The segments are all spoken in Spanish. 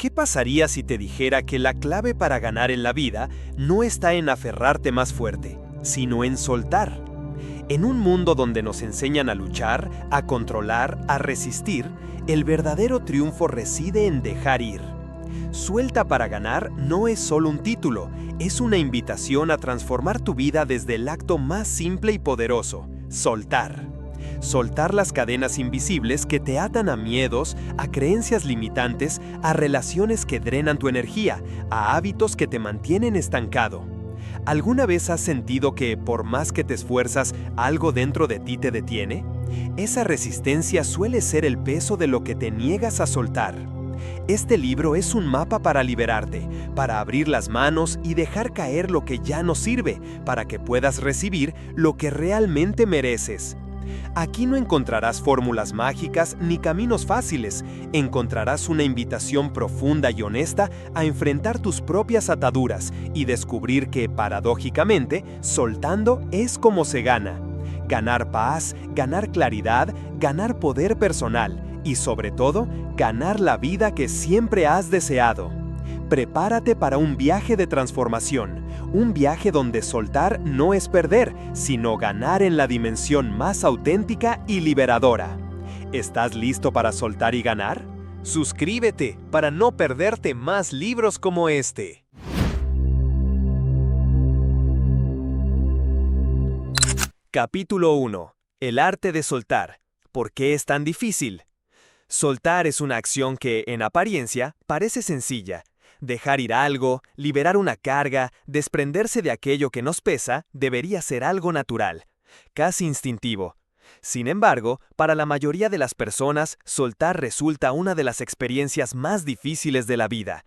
¿Qué pasaría si te dijera que la clave para ganar en la vida no está en aferrarte más fuerte, sino en soltar? En un mundo donde nos enseñan a luchar, a controlar, a resistir, el verdadero triunfo reside en dejar ir. Suelta para ganar no es solo un título, es una invitación a transformar tu vida desde el acto más simple y poderoso: soltar. Soltar las cadenas invisibles que te atan a miedos, a creencias limitantes, a relaciones que drenan tu energía, a hábitos que te mantienen estancado. ¿Alguna vez has sentido que, por más que te esfuerzas, algo dentro de ti te detiene? Esa resistencia suele ser el peso de lo que te niegas a soltar. Este libro es un mapa para liberarte, para abrir las manos y dejar caer lo que ya no sirve, para que puedas recibir lo que realmente mereces. Aquí no encontrarás fórmulas mágicas ni caminos fáciles, encontrarás una invitación profunda y honesta a enfrentar tus propias ataduras y descubrir que, paradójicamente, soltando es como se gana. Ganar paz, ganar claridad, ganar poder personal y, sobre todo, ganar la vida que siempre has deseado. Prepárate para un viaje de transformación, un viaje donde soltar no es perder, sino ganar en la dimensión más auténtica y liberadora. ¿Estás listo para soltar y ganar? Suscríbete para no perderte más libros como este. Capítulo 1. El arte de soltar. ¿Por qué es tan difícil? Soltar es una acción que, en apariencia, parece sencilla. Dejar ir algo, liberar una carga, desprenderse de aquello que nos pesa, debería ser algo natural, casi instintivo. Sin embargo, para la mayoría de las personas, soltar resulta una de las experiencias más difíciles de la vida.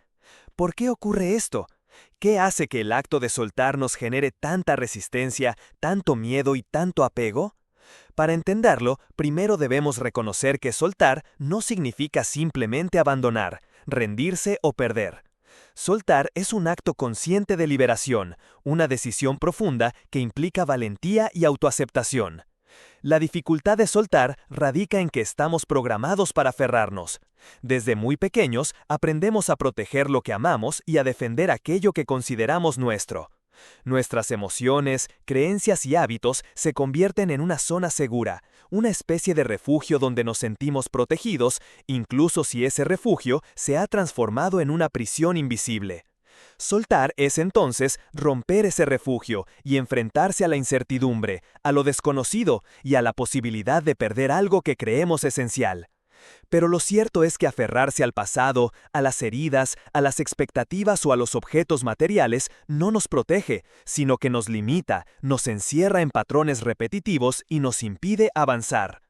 ¿Por qué ocurre esto? ¿Qué hace que el acto de soltar nos genere tanta resistencia, tanto miedo y tanto apego? Para entenderlo, primero debemos reconocer que soltar no significa simplemente abandonar, rendirse o perder. Soltar es un acto consciente de liberación, una decisión profunda que implica valentía y autoaceptación. La dificultad de soltar radica en que estamos programados para aferrarnos. Desde muy pequeños aprendemos a proteger lo que amamos y a defender aquello que consideramos nuestro. Nuestras emociones, creencias y hábitos se convierten en una zona segura, una especie de refugio donde nos sentimos protegidos, incluso si ese refugio se ha transformado en una prisión invisible. Soltar es entonces romper ese refugio y enfrentarse a la incertidumbre, a lo desconocido y a la posibilidad de perder algo que creemos esencial. Pero lo cierto es que aferrarse al pasado, a las heridas, a las expectativas o a los objetos materiales no nos protege, sino que nos limita, nos encierra en patrones repetitivos y nos impide avanzar.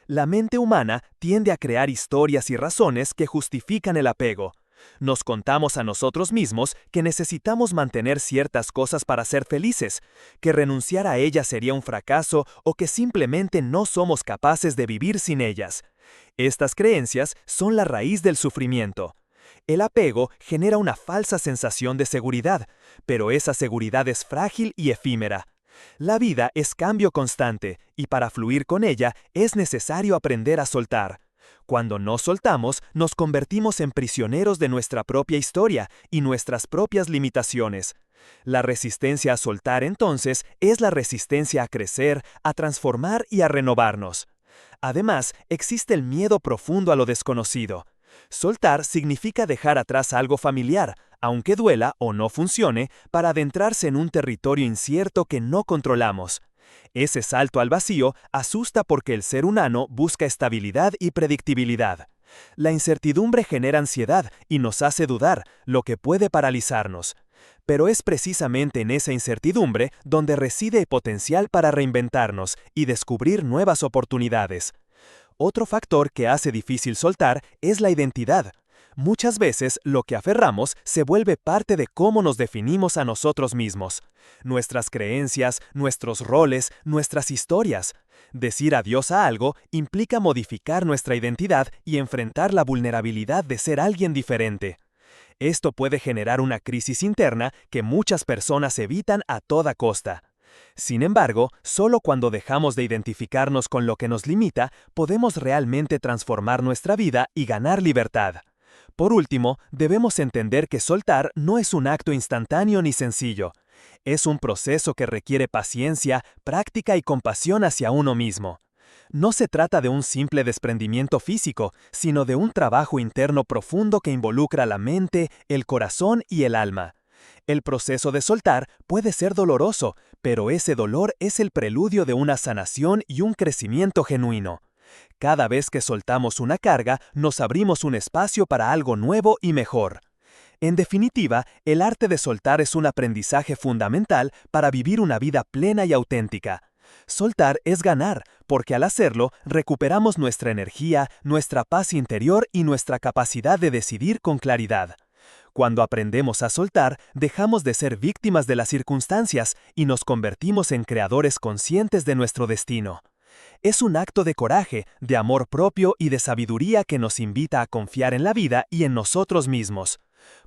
La mente humana tiende a crear historias y razones que justifican el apego. Nos contamos a nosotros mismos que necesitamos mantener ciertas cosas para ser felices, que renunciar a ellas sería un fracaso o que simplemente no somos capaces de vivir sin ellas. Estas creencias son la raíz del sufrimiento. El apego genera una falsa sensación de seguridad, pero esa seguridad es frágil y efímera. La vida es cambio constante, y para fluir con ella es necesario aprender a soltar. Cuando no soltamos, nos convertimos en prisioneros de nuestra propia historia y nuestras propias limitaciones. La resistencia a soltar, entonces, es la resistencia a crecer, a transformar y a renovarnos. Además, existe el miedo profundo a lo desconocido. Soltar significa dejar atrás algo familiar, aunque duela o no funcione, para adentrarse en un territorio incierto que no controlamos. Ese salto al vacío asusta porque el ser humano busca estabilidad y predictibilidad. La incertidumbre genera ansiedad y nos hace dudar, lo que puede paralizarnos. Pero es precisamente en esa incertidumbre donde reside el potencial para reinventarnos y descubrir nuevas oportunidades. Otro factor que hace difícil soltar es la identidad. Muchas veces lo que aferramos se vuelve parte de cómo nos definimos a nosotros mismos. Nuestras creencias, nuestros roles, nuestras historias. Decir adiós a algo implica modificar nuestra identidad y enfrentar la vulnerabilidad de ser alguien diferente. Esto puede generar una crisis interna que muchas personas evitan a toda costa. Sin embargo, solo cuando dejamos de identificarnos con lo que nos limita, podemos realmente transformar nuestra vida y ganar libertad. Por último, debemos entender que soltar no es un acto instantáneo ni sencillo. Es un proceso que requiere paciencia, práctica y compasión hacia uno mismo. No se trata de un simple desprendimiento físico, sino de un trabajo interno profundo que involucra la mente, el corazón y el alma. El proceso de soltar puede ser doloroso, pero ese dolor es el preludio de una sanación y un crecimiento genuino. Cada vez que soltamos una carga, nos abrimos un espacio para algo nuevo y mejor. En definitiva, el arte de soltar es un aprendizaje fundamental para vivir una vida plena y auténtica. Soltar es ganar, porque al hacerlo, recuperamos nuestra energía, nuestra paz interior y nuestra capacidad de decidir con claridad. Cuando aprendemos a soltar, dejamos de ser víctimas de las circunstancias y nos convertimos en creadores conscientes de nuestro destino. Es un acto de coraje, de amor propio y de sabiduría que nos invita a confiar en la vida y en nosotros mismos.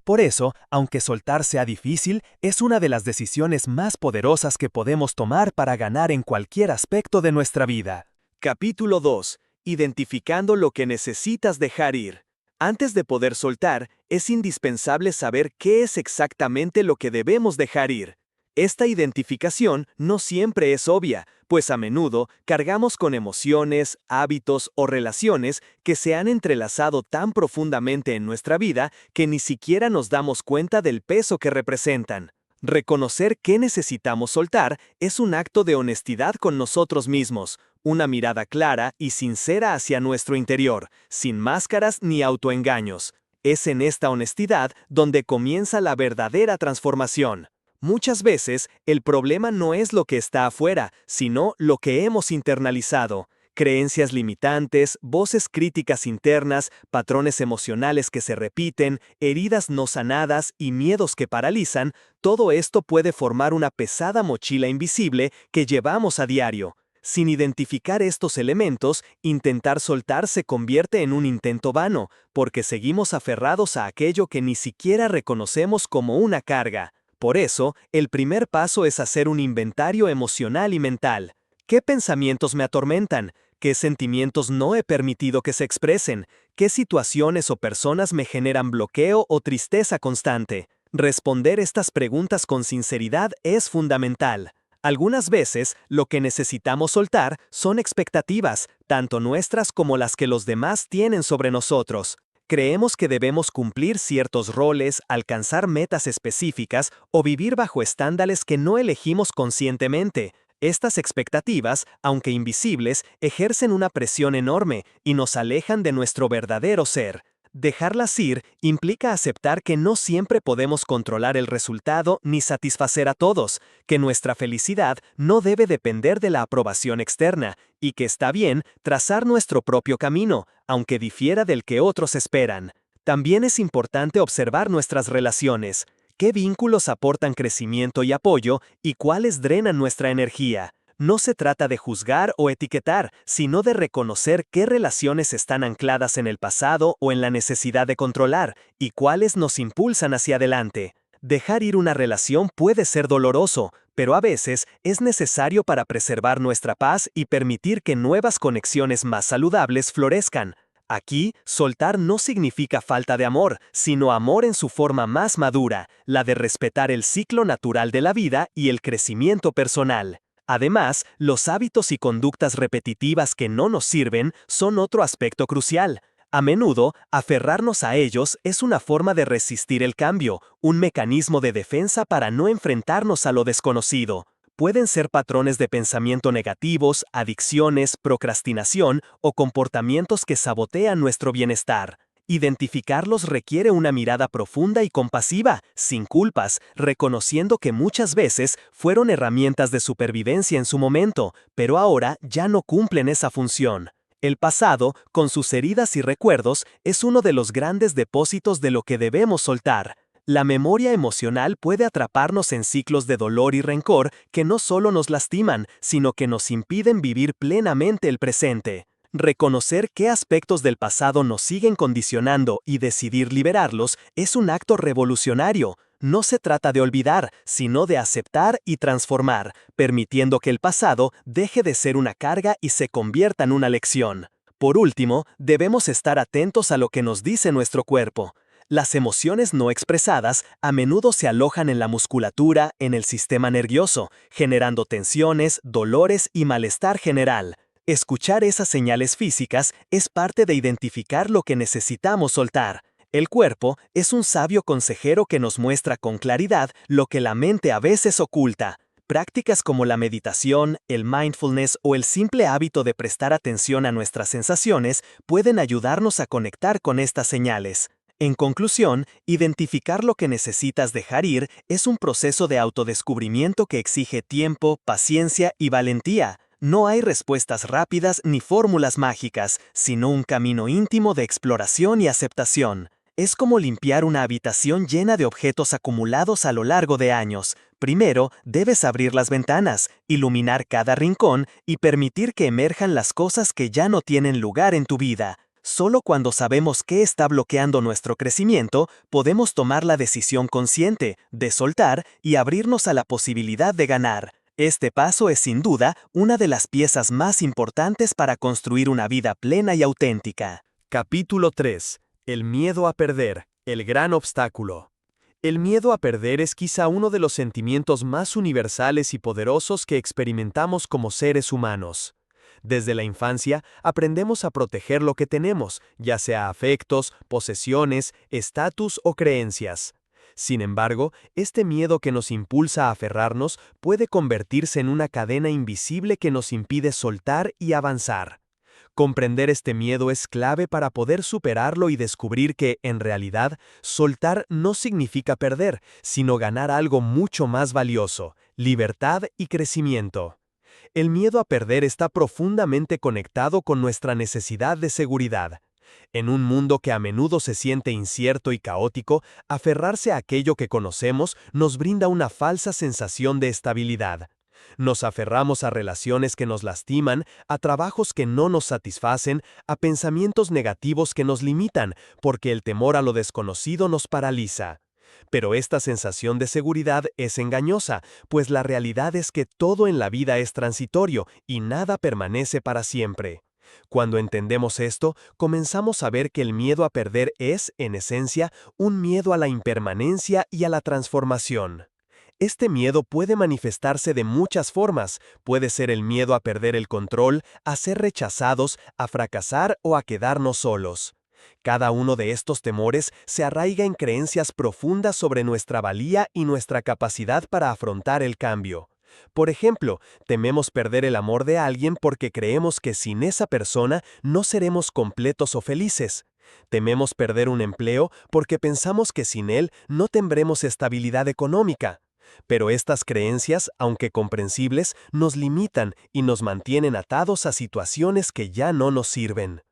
Por eso, aunque soltar sea difícil, es una de las decisiones más poderosas que podemos tomar para ganar en cualquier aspecto de nuestra vida. Capítulo 2. Identificando lo que necesitas dejar ir. Antes de poder soltar, es indispensable saber qué es exactamente lo que debemos dejar ir. Esta identificación no siempre es obvia, pues a menudo cargamos con emociones, hábitos o relaciones que se han entrelazado tan profundamente en nuestra vida que ni siquiera nos damos cuenta del peso que representan. Reconocer qué necesitamos soltar es un acto de honestidad con nosotros mismos, una mirada clara y sincera hacia nuestro interior, sin máscaras ni autoengaños. Es en esta honestidad donde comienza la verdadera transformación. Muchas veces, el problema no es lo que está afuera, sino lo que hemos internalizado. Creencias limitantes, voces críticas internas, patrones emocionales que se repiten, heridas no sanadas y miedos que paralizan, todo esto puede formar una pesada mochila invisible que llevamos a diario. Sin identificar estos elementos, intentar soltar se convierte en un intento vano, porque seguimos aferrados a aquello que ni siquiera reconocemos como una carga. Por eso, el primer paso es hacer un inventario emocional y mental. ¿Qué pensamientos me atormentan? ¿Qué sentimientos no he permitido que se expresen? ¿Qué situaciones o personas me generan bloqueo o tristeza constante? Responder estas preguntas con sinceridad es fundamental. Algunas veces, lo que necesitamos soltar son expectativas, tanto nuestras como las que los demás tienen sobre nosotros. Creemos que debemos cumplir ciertos roles, alcanzar metas específicas o vivir bajo estándares que no elegimos conscientemente. Estas expectativas, aunque invisibles, ejercen una presión enorme y nos alejan de nuestro verdadero ser. Dejarlas ir implica aceptar que no siempre podemos controlar el resultado ni satisfacer a todos, que nuestra felicidad no debe depender de la aprobación externa, y que está bien trazar nuestro propio camino, aunque difiera del que otros esperan. También es importante observar nuestras relaciones. ¿Qué vínculos aportan crecimiento y apoyo y cuáles drenan nuestra energía? No se trata de juzgar o etiquetar, sino de reconocer qué relaciones están ancladas en el pasado o en la necesidad de controlar, y cuáles nos impulsan hacia adelante. Dejar ir una relación puede ser doloroso, pero a veces es necesario para preservar nuestra paz y permitir que nuevas conexiones más saludables florezcan. Aquí, soltar no significa falta de amor, sino amor en su forma más madura, la de respetar el ciclo natural de la vida y el crecimiento personal. Además, los hábitos y conductas repetitivas que no nos sirven son otro aspecto crucial. A menudo, aferrarnos a ellos es una forma de resistir el cambio, un mecanismo de defensa para no enfrentarnos a lo desconocido. Pueden ser patrones de pensamiento negativos, adicciones, procrastinación o comportamientos que sabotean nuestro bienestar. Identificarlos requiere una mirada profunda y compasiva, sin culpas, reconociendo que muchas veces fueron herramientas de supervivencia en su momento, pero ahora ya no cumplen esa función. El pasado, con sus heridas y recuerdos, es uno de los grandes depósitos de lo que debemos soltar. La memoria emocional puede atraparnos en ciclos de dolor y rencor que no solo nos lastiman, sino que nos impiden vivir plenamente el presente. Reconocer qué aspectos del pasado nos siguen condicionando y decidir liberarlos es un acto revolucionario. No se trata de olvidar, sino de aceptar y transformar, permitiendo que el pasado deje de ser una carga y se convierta en una lección. Por último, debemos estar atentos a lo que nos dice nuestro cuerpo. Las emociones no expresadas a menudo se alojan en la musculatura, en el sistema nervioso, generando tensiones, dolores y malestar general. Escuchar esas señales físicas es parte de identificar lo que necesitamos soltar. El cuerpo es un sabio consejero que nos muestra con claridad lo que la mente a veces oculta. Prácticas como la meditación, el mindfulness o el simple hábito de prestar atención a nuestras sensaciones pueden ayudarnos a conectar con estas señales. En conclusión, identificar lo que necesitas dejar ir es un proceso de autodescubrimiento que exige tiempo, paciencia y valentía. No hay respuestas rápidas ni fórmulas mágicas, sino un camino íntimo de exploración y aceptación. Es como limpiar una habitación llena de objetos acumulados a lo largo de años. Primero, debes abrir las ventanas, iluminar cada rincón y permitir que emerjan las cosas que ya no tienen lugar en tu vida. Solo cuando sabemos qué está bloqueando nuestro crecimiento, podemos tomar la decisión consciente de soltar y abrirnos a la posibilidad de ganar. Este paso es sin duda una de las piezas más importantes para construir una vida plena y auténtica. Capítulo 3. El miedo a perder, el gran obstáculo. El miedo a perder es quizá uno de los sentimientos más universales y poderosos que experimentamos como seres humanos. Desde la infancia, aprendemos a proteger lo que tenemos, ya sea afectos, posesiones, estatus o creencias. Sin embargo, este miedo que nos impulsa a aferrarnos puede convertirse en una cadena invisible que nos impide soltar y avanzar. Comprender este miedo es clave para poder superarlo y descubrir que, en realidad, soltar no significa perder, sino ganar algo mucho más valioso: libertad y crecimiento. El miedo a perder está profundamente conectado con nuestra necesidad de seguridad. En un mundo que a menudo se siente incierto y caótico, aferrarse a aquello que conocemos nos brinda una falsa sensación de estabilidad. Nos aferramos a relaciones que nos lastiman, a trabajos que no nos satisfacen, a pensamientos negativos que nos limitan, porque el temor a lo desconocido nos paraliza. Pero esta sensación de seguridad es engañosa, pues la realidad es que todo en la vida es transitorio y nada permanece para siempre. Cuando entendemos esto, comenzamos a ver que el miedo a perder es, en esencia, un miedo a la impermanencia y a la transformación. Este miedo puede manifestarse de muchas formas. Puede ser el miedo a perder el control, a ser rechazados, a fracasar o a quedarnos solos. Cada uno de estos temores se arraiga en creencias profundas sobre nuestra valía y nuestra capacidad para afrontar el cambio. Por ejemplo, tememos perder el amor de alguien porque creemos que sin esa persona no seremos completos o felices. Tememos perder un empleo porque pensamos que sin él no tendremos estabilidad económica. Pero estas creencias, aunque comprensibles, nos limitan y nos mantienen atados a situaciones que ya no nos sirven.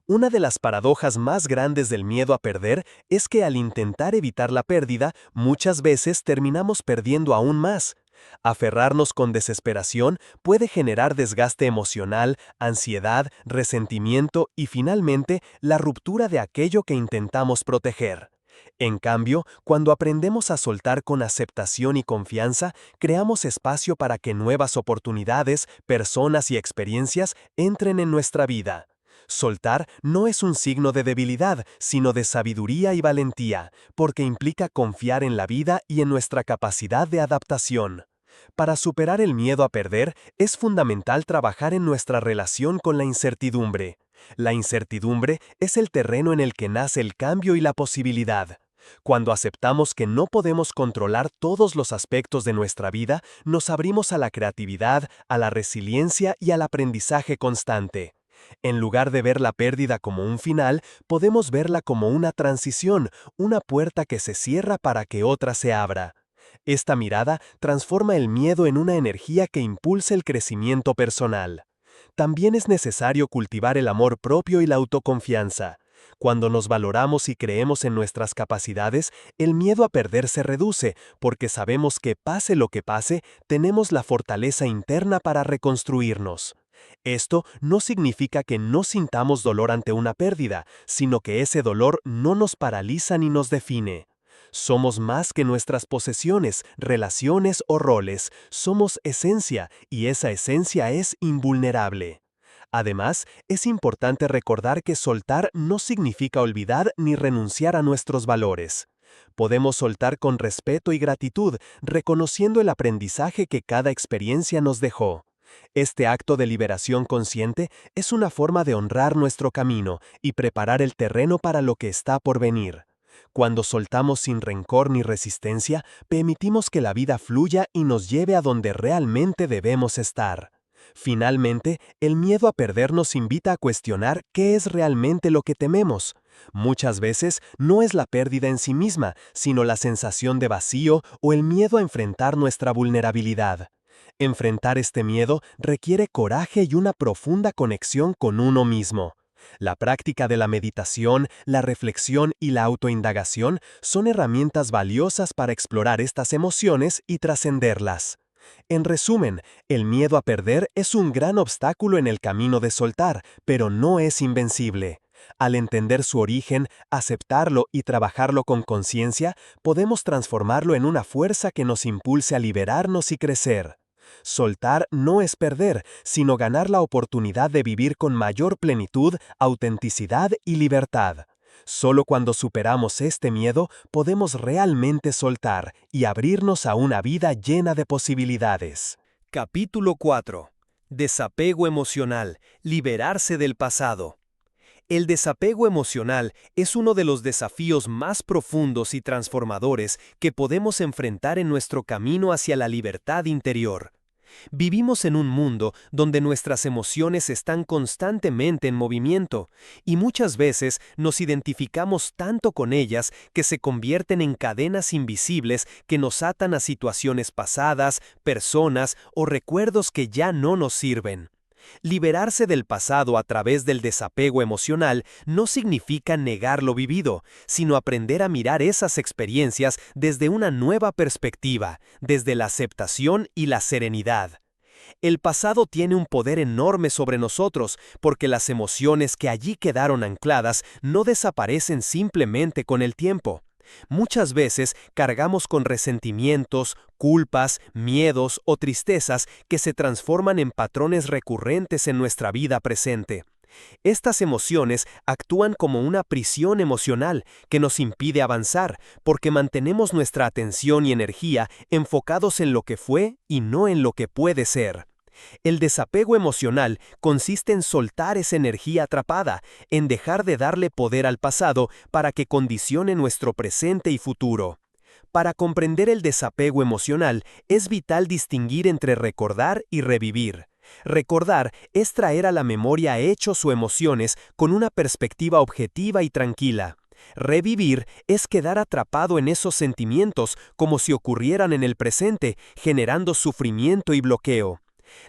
Una de las paradojas más grandes del miedo a perder es que al intentar evitar la pérdida, muchas veces terminamos perdiendo aún más. Aferrarnos con desesperación puede generar desgaste emocional, ansiedad, resentimiento y finalmente la ruptura de aquello que intentamos proteger. En cambio, cuando aprendemos a soltar con aceptación y confianza, creamos espacio para que nuevas oportunidades, personas y experiencias entren en nuestra vida. Soltar no es un signo de debilidad, sino de sabiduría y valentía, porque implica confiar en la vida y en nuestra capacidad de adaptación. Para superar el miedo a perder, es fundamental trabajar en nuestra relación con la incertidumbre. La incertidumbre es el terreno en el que nace el cambio y la posibilidad. Cuando aceptamos que no podemos controlar todos los aspectos de nuestra vida, nos abrimos a la creatividad, a la resiliencia y al aprendizaje constante. En lugar de ver la pérdida como un final, podemos verla como una transición, una puerta que se cierra para que otra se abra. Esta mirada transforma el miedo en una energía que impulsa el crecimiento personal. También es necesario cultivar el amor propio y la autoconfianza. Cuando nos valoramos y creemos en nuestras capacidades, el miedo a perder se reduce, porque sabemos que pase lo que pase, tenemos la fortaleza interna para reconstruirnos. Esto no significa que no sintamos dolor ante una pérdida, sino que ese dolor no nos paraliza ni nos define. Somos más que nuestras posesiones, relaciones o roles, somos esencia, y esa esencia es invulnerable. Además, es importante recordar que soltar no significa olvidar ni renunciar a nuestros valores. Podemos soltar con respeto y gratitud, reconociendo el aprendizaje que cada experiencia nos dejó. Este acto de liberación consciente es una forma de honrar nuestro camino y preparar el terreno para lo que está por venir. Cuando soltamos sin rencor ni resistencia, permitimos que la vida fluya y nos lleve a donde realmente debemos estar. Finalmente, el miedo a perder nos invita a cuestionar qué es realmente lo que tememos. Muchas veces no es la pérdida en sí misma, sino la sensación de vacío o el miedo a enfrentar nuestra vulnerabilidad. Enfrentar este miedo requiere coraje y una profunda conexión con uno mismo. La práctica de la meditación, la reflexión y la autoindagación son herramientas valiosas para explorar estas emociones y trascenderlas. En resumen, el miedo a perder es un gran obstáculo en el camino de soltar, pero no es invencible. Al entender su origen, aceptarlo y trabajarlo con conciencia, podemos transformarlo en una fuerza que nos impulse a liberarnos y crecer. Soltar no es perder, sino ganar la oportunidad de vivir con mayor plenitud, autenticidad y libertad. Solo cuando superamos este miedo podemos realmente soltar y abrirnos a una vida llena de posibilidades. Capítulo 4. Desapego emocional. Liberarse del pasado. El desapego emocional es uno de los desafíos más profundos y transformadores que podemos enfrentar en nuestro camino hacia la libertad interior. Vivimos en un mundo donde nuestras emociones están constantemente en movimiento, y muchas veces nos identificamos tanto con ellas que se convierten en cadenas invisibles que nos atan a situaciones pasadas, personas o recuerdos que ya no nos sirven. Liberarse del pasado a través del desapego emocional no significa negar lo vivido, sino aprender a mirar esas experiencias desde una nueva perspectiva, desde la aceptación y la serenidad. El pasado tiene un poder enorme sobre nosotros porque las emociones que allí quedaron ancladas no desaparecen simplemente con el tiempo. Muchas veces cargamos con resentimientos, culpas, miedos o tristezas que se transforman en patrones recurrentes en nuestra vida presente. Estas emociones actúan como una prisión emocional que nos impide avanzar porque mantenemos nuestra atención y energía enfocados en lo que fue y no en lo que puede ser. El desapego emocional consiste en soltar esa energía atrapada, en dejar de darle poder al pasado para que condicione nuestro presente y futuro. Para comprender el desapego emocional, es vital distinguir entre recordar y revivir. Recordar es traer a la memoria hechos o emociones con una perspectiva objetiva y tranquila. Revivir es quedar atrapado en esos sentimientos como si ocurrieran en el presente, generando sufrimiento y bloqueo.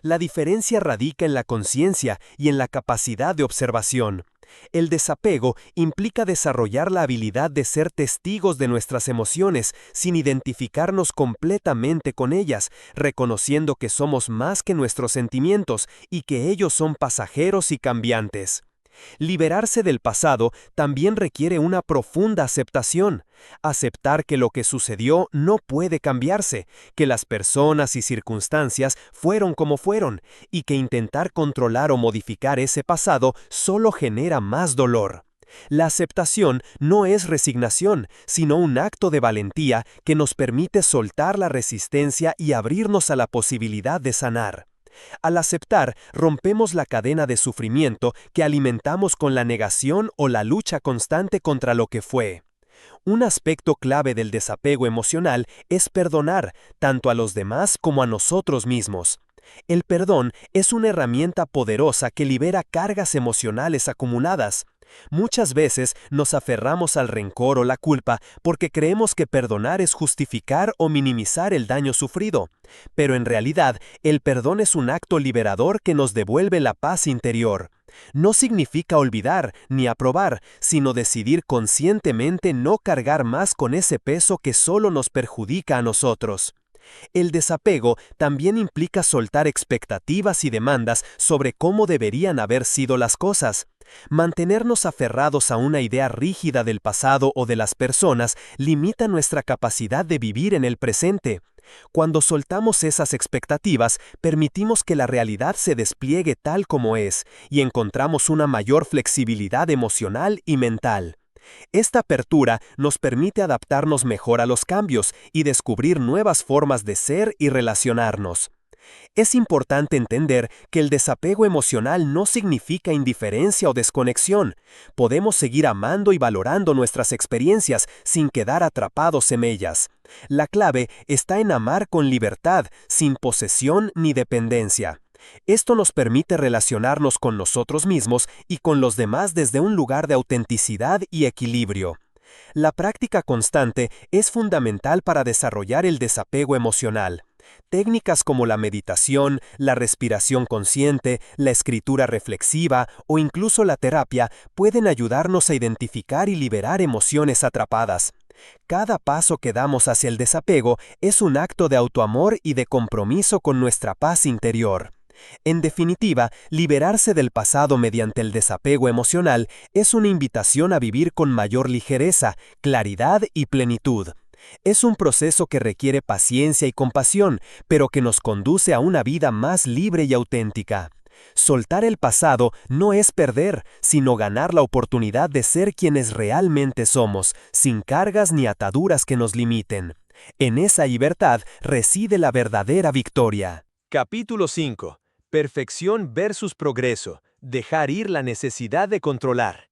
La diferencia radica en la conciencia y en la capacidad de observación. El desapego implica desarrollar la habilidad de ser testigos de nuestras emociones sin identificarnos completamente con ellas, reconociendo que somos más que nuestros sentimientos y que ellos son pasajeros y cambiantes. Liberarse del pasado también requiere una profunda aceptación. Aceptar que lo que sucedió no puede cambiarse, que las personas y circunstancias fueron como fueron, y que intentar controlar o modificar ese pasado solo genera más dolor. La aceptación no es resignación, sino un acto de valentía que nos permite soltar la resistencia y abrirnos a la posibilidad de sanar. Al aceptar, rompemos la cadena de sufrimiento que alimentamos con la negación o la lucha constante contra lo que fue. Un aspecto clave del desapego emocional es perdonar, tanto a los demás como a nosotros mismos. El perdón es una herramienta poderosa que libera cargas emocionales acumuladas. Muchas veces nos aferramos al rencor o la culpa porque creemos que perdonar es justificar o minimizar el daño sufrido. Pero en realidad, el perdón es un acto liberador que nos devuelve la paz interior. No significa olvidar ni aprobar, sino decidir conscientemente no cargar más con ese peso que solo nos perjudica a nosotros. El desapego también implica soltar expectativas y demandas sobre cómo deberían haber sido las cosas. Mantenernos aferrados a una idea rígida del pasado o de las personas limita nuestra capacidad de vivir en el presente. Cuando soltamos esas expectativas, permitimos que la realidad se despliegue tal como es y encontramos una mayor flexibilidad emocional y mental. Esta apertura nos permite adaptarnos mejor a los cambios y descubrir nuevas formas de ser y relacionarnos. Es importante entender que el desapego emocional no significa indiferencia o desconexión. Podemos seguir amando y valorando nuestras experiencias sin quedar atrapados en ellas. La clave está en amar con libertad, sin posesión ni dependencia. Esto nos permite relacionarnos con nosotros mismos y con los demás desde un lugar de autenticidad y equilibrio. La práctica constante es fundamental para desarrollar el desapego emocional. Técnicas como la meditación, la respiración consciente, la escritura reflexiva o incluso la terapia pueden ayudarnos a identificar y liberar emociones atrapadas. Cada paso que damos hacia el desapego es un acto de autoamor y de compromiso con nuestra paz interior. En definitiva, liberarse del pasado mediante el desapego emocional es una invitación a vivir con mayor ligereza, claridad y plenitud. Es un proceso que requiere paciencia y compasión, pero que nos conduce a una vida más libre y auténtica. Soltar el pasado no es perder, sino ganar la oportunidad de ser quienes realmente somos, sin cargas ni ataduras que nos limiten. En esa libertad reside la verdadera victoria. Capítulo 5. Perfección versus progreso. Dejar ir la necesidad de controlar.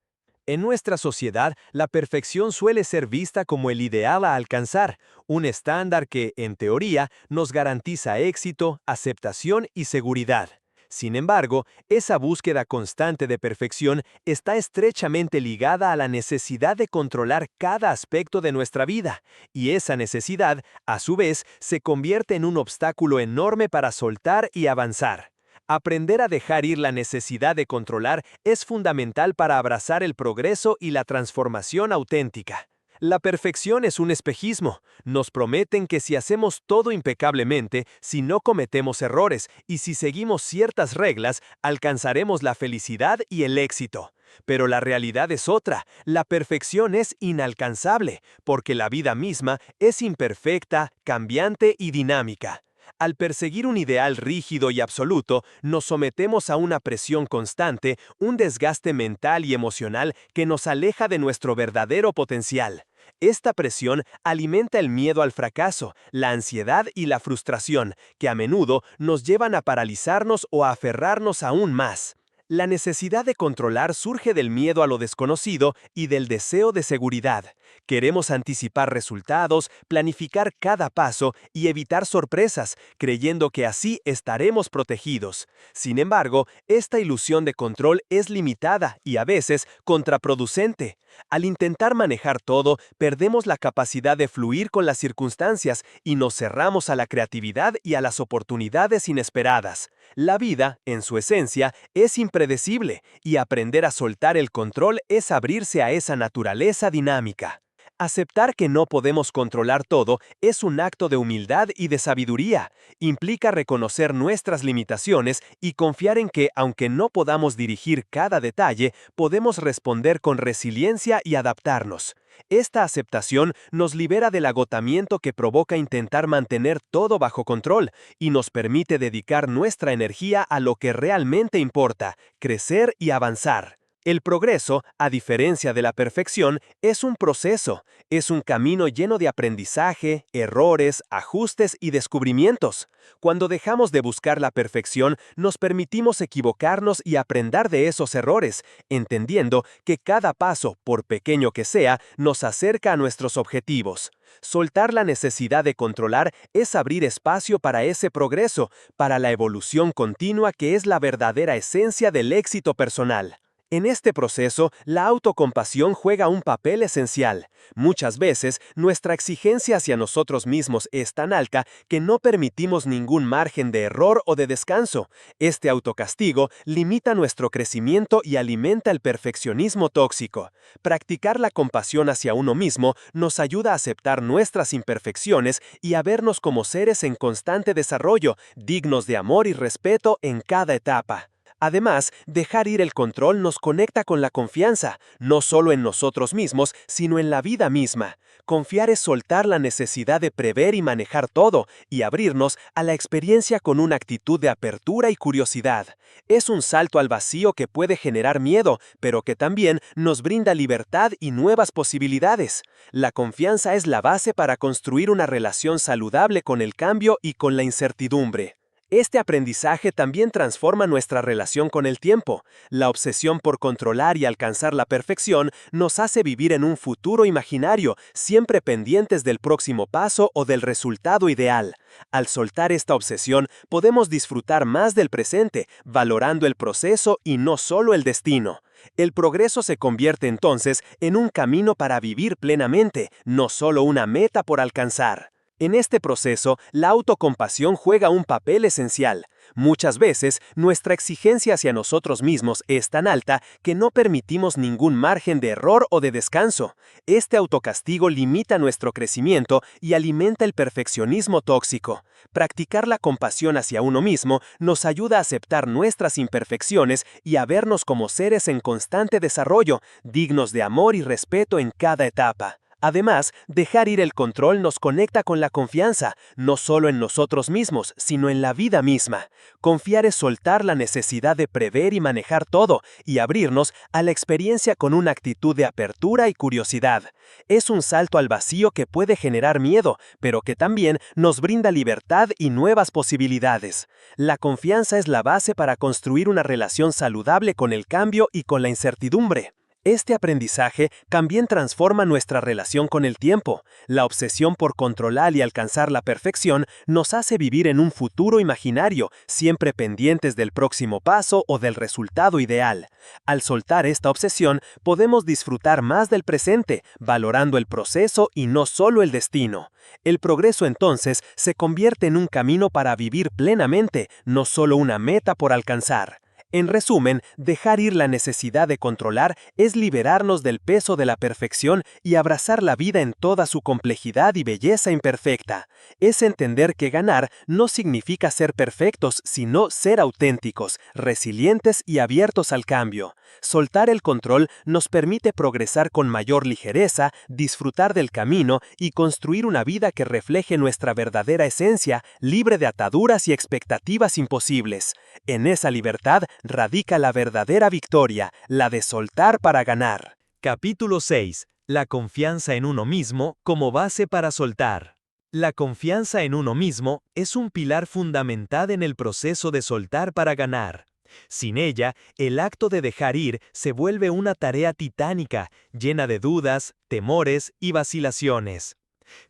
En nuestra sociedad, la perfección suele ser vista como el ideal a alcanzar, un estándar que, en teoría, nos garantiza éxito, aceptación y seguridad. Sin embargo, esa búsqueda constante de perfección está estrechamente ligada a la necesidad de controlar cada aspecto de nuestra vida, y esa necesidad, a su vez, se convierte en un obstáculo enorme para soltar y avanzar. Aprender a dejar ir la necesidad de controlar es fundamental para abrazar el progreso y la transformación auténtica. La perfección es un espejismo. Nos prometen que si hacemos todo impecablemente, si no cometemos errores y si seguimos ciertas reglas, alcanzaremos la felicidad y el éxito. Pero la realidad es otra. La perfección es inalcanzable, porque la vida misma es imperfecta, cambiante y dinámica. Al perseguir un ideal rígido y absoluto, nos sometemos a una presión constante, un desgaste mental y emocional que nos aleja de nuestro verdadero potencial. Esta presión alimenta el miedo al fracaso, la ansiedad y la frustración, que a menudo nos llevan a paralizarnos o a aferrarnos aún más. La necesidad de controlar surge del miedo a lo desconocido y del deseo de seguridad. Queremos anticipar resultados, planificar cada paso y evitar sorpresas, creyendo que así estaremos protegidos. Sin embargo, esta ilusión de control es limitada y a veces contraproducente. Al intentar manejar todo, perdemos la capacidad de fluir con las circunstancias y nos cerramos a la creatividad y a las oportunidades inesperadas. La vida, en su esencia, es impredecible y aprender a soltar el control es abrirse a esa naturaleza dinámica. Aceptar que no podemos controlar todo es un acto de humildad y de sabiduría. Implica reconocer nuestras limitaciones y confiar en que, aunque no podamos dirigir cada detalle, podemos responder con resiliencia y adaptarnos. Esta aceptación nos libera del agotamiento que provoca intentar mantener todo bajo control y nos permite dedicar nuestra energía a lo que realmente importa, crecer y avanzar. El progreso, a diferencia de la perfección, es un proceso, es un camino lleno de aprendizaje, errores, ajustes y descubrimientos. Cuando dejamos de buscar la perfección, nos permitimos equivocarnos y aprender de esos errores, entendiendo que cada paso, por pequeño que sea, nos acerca a nuestros objetivos. Soltar la necesidad de controlar es abrir espacio para ese progreso, para la evolución continua que es la verdadera esencia del éxito personal. En este proceso, la autocompasión juega un papel esencial. Muchas veces, nuestra exigencia hacia nosotros mismos es tan alta que no permitimos ningún margen de error o de descanso. Este autocastigo limita nuestro crecimiento y alimenta el perfeccionismo tóxico. Practicar la compasión hacia uno mismo nos ayuda a aceptar nuestras imperfecciones y a vernos como seres en constante desarrollo, dignos de amor y respeto en cada etapa. Además, dejar ir el control nos conecta con la confianza, no solo en nosotros mismos, sino en la vida misma. Confiar es soltar la necesidad de prever y manejar todo, y abrirnos a la experiencia con una actitud de apertura y curiosidad. Es un salto al vacío que puede generar miedo, pero que también nos brinda libertad y nuevas posibilidades. La confianza es la base para construir una relación saludable con el cambio y con la incertidumbre. Este aprendizaje también transforma nuestra relación con el tiempo. La obsesión por controlar y alcanzar la perfección nos hace vivir en un futuro imaginario, siempre pendientes del próximo paso o del resultado ideal. Al soltar esta obsesión, podemos disfrutar más del presente, valorando el proceso y no solo el destino. El progreso se convierte entonces en un camino para vivir plenamente, no solo una meta por alcanzar. En este proceso, la autocompasión juega un papel esencial. Muchas veces, nuestra exigencia hacia nosotros mismos es tan alta que no permitimos ningún margen de error o de descanso. Este autocastigo limita nuestro crecimiento y alimenta el perfeccionismo tóxico. Practicar la compasión hacia uno mismo nos ayuda a aceptar nuestras imperfecciones y a vernos como seres en constante desarrollo, dignos de amor y respeto en cada etapa. Además, dejar ir el control nos conecta con la confianza, no solo en nosotros mismos, sino en la vida misma. Confiar es soltar la necesidad de prever y manejar todo, y abrirnos a la experiencia con una actitud de apertura y curiosidad. Es un salto al vacío que puede generar miedo, pero que también nos brinda libertad y nuevas posibilidades. La confianza es la base para construir una relación saludable con el cambio y con la incertidumbre. Este aprendizaje también transforma nuestra relación con el tiempo. La obsesión por controlar y alcanzar la perfección nos hace vivir en un futuro imaginario, siempre pendientes del próximo paso o del resultado ideal. Al soltar esta obsesión, podemos disfrutar más del presente, valorando el proceso y no solo el destino. El progreso entonces se convierte en un camino para vivir plenamente, no solo una meta por alcanzar. En resumen, dejar ir la necesidad de controlar es liberarnos del peso de la perfección y abrazar la vida en toda su complejidad y belleza imperfecta. Es entender que ganar no significa ser perfectos, sino ser auténticos, resilientes y abiertos al cambio. Soltar el control nos permite progresar con mayor ligereza, disfrutar del camino y construir una vida que refleje nuestra verdadera esencia, libre de ataduras y expectativas imposibles. En esa libertad radica la verdadera victoria, la de soltar para ganar. Capítulo 6. La confianza en uno mismo como base para soltar. La confianza en uno mismo es un pilar fundamental en el proceso de soltar para ganar. Sin ella, el acto de dejar ir se vuelve una tarea titánica, llena de dudas, temores y vacilaciones.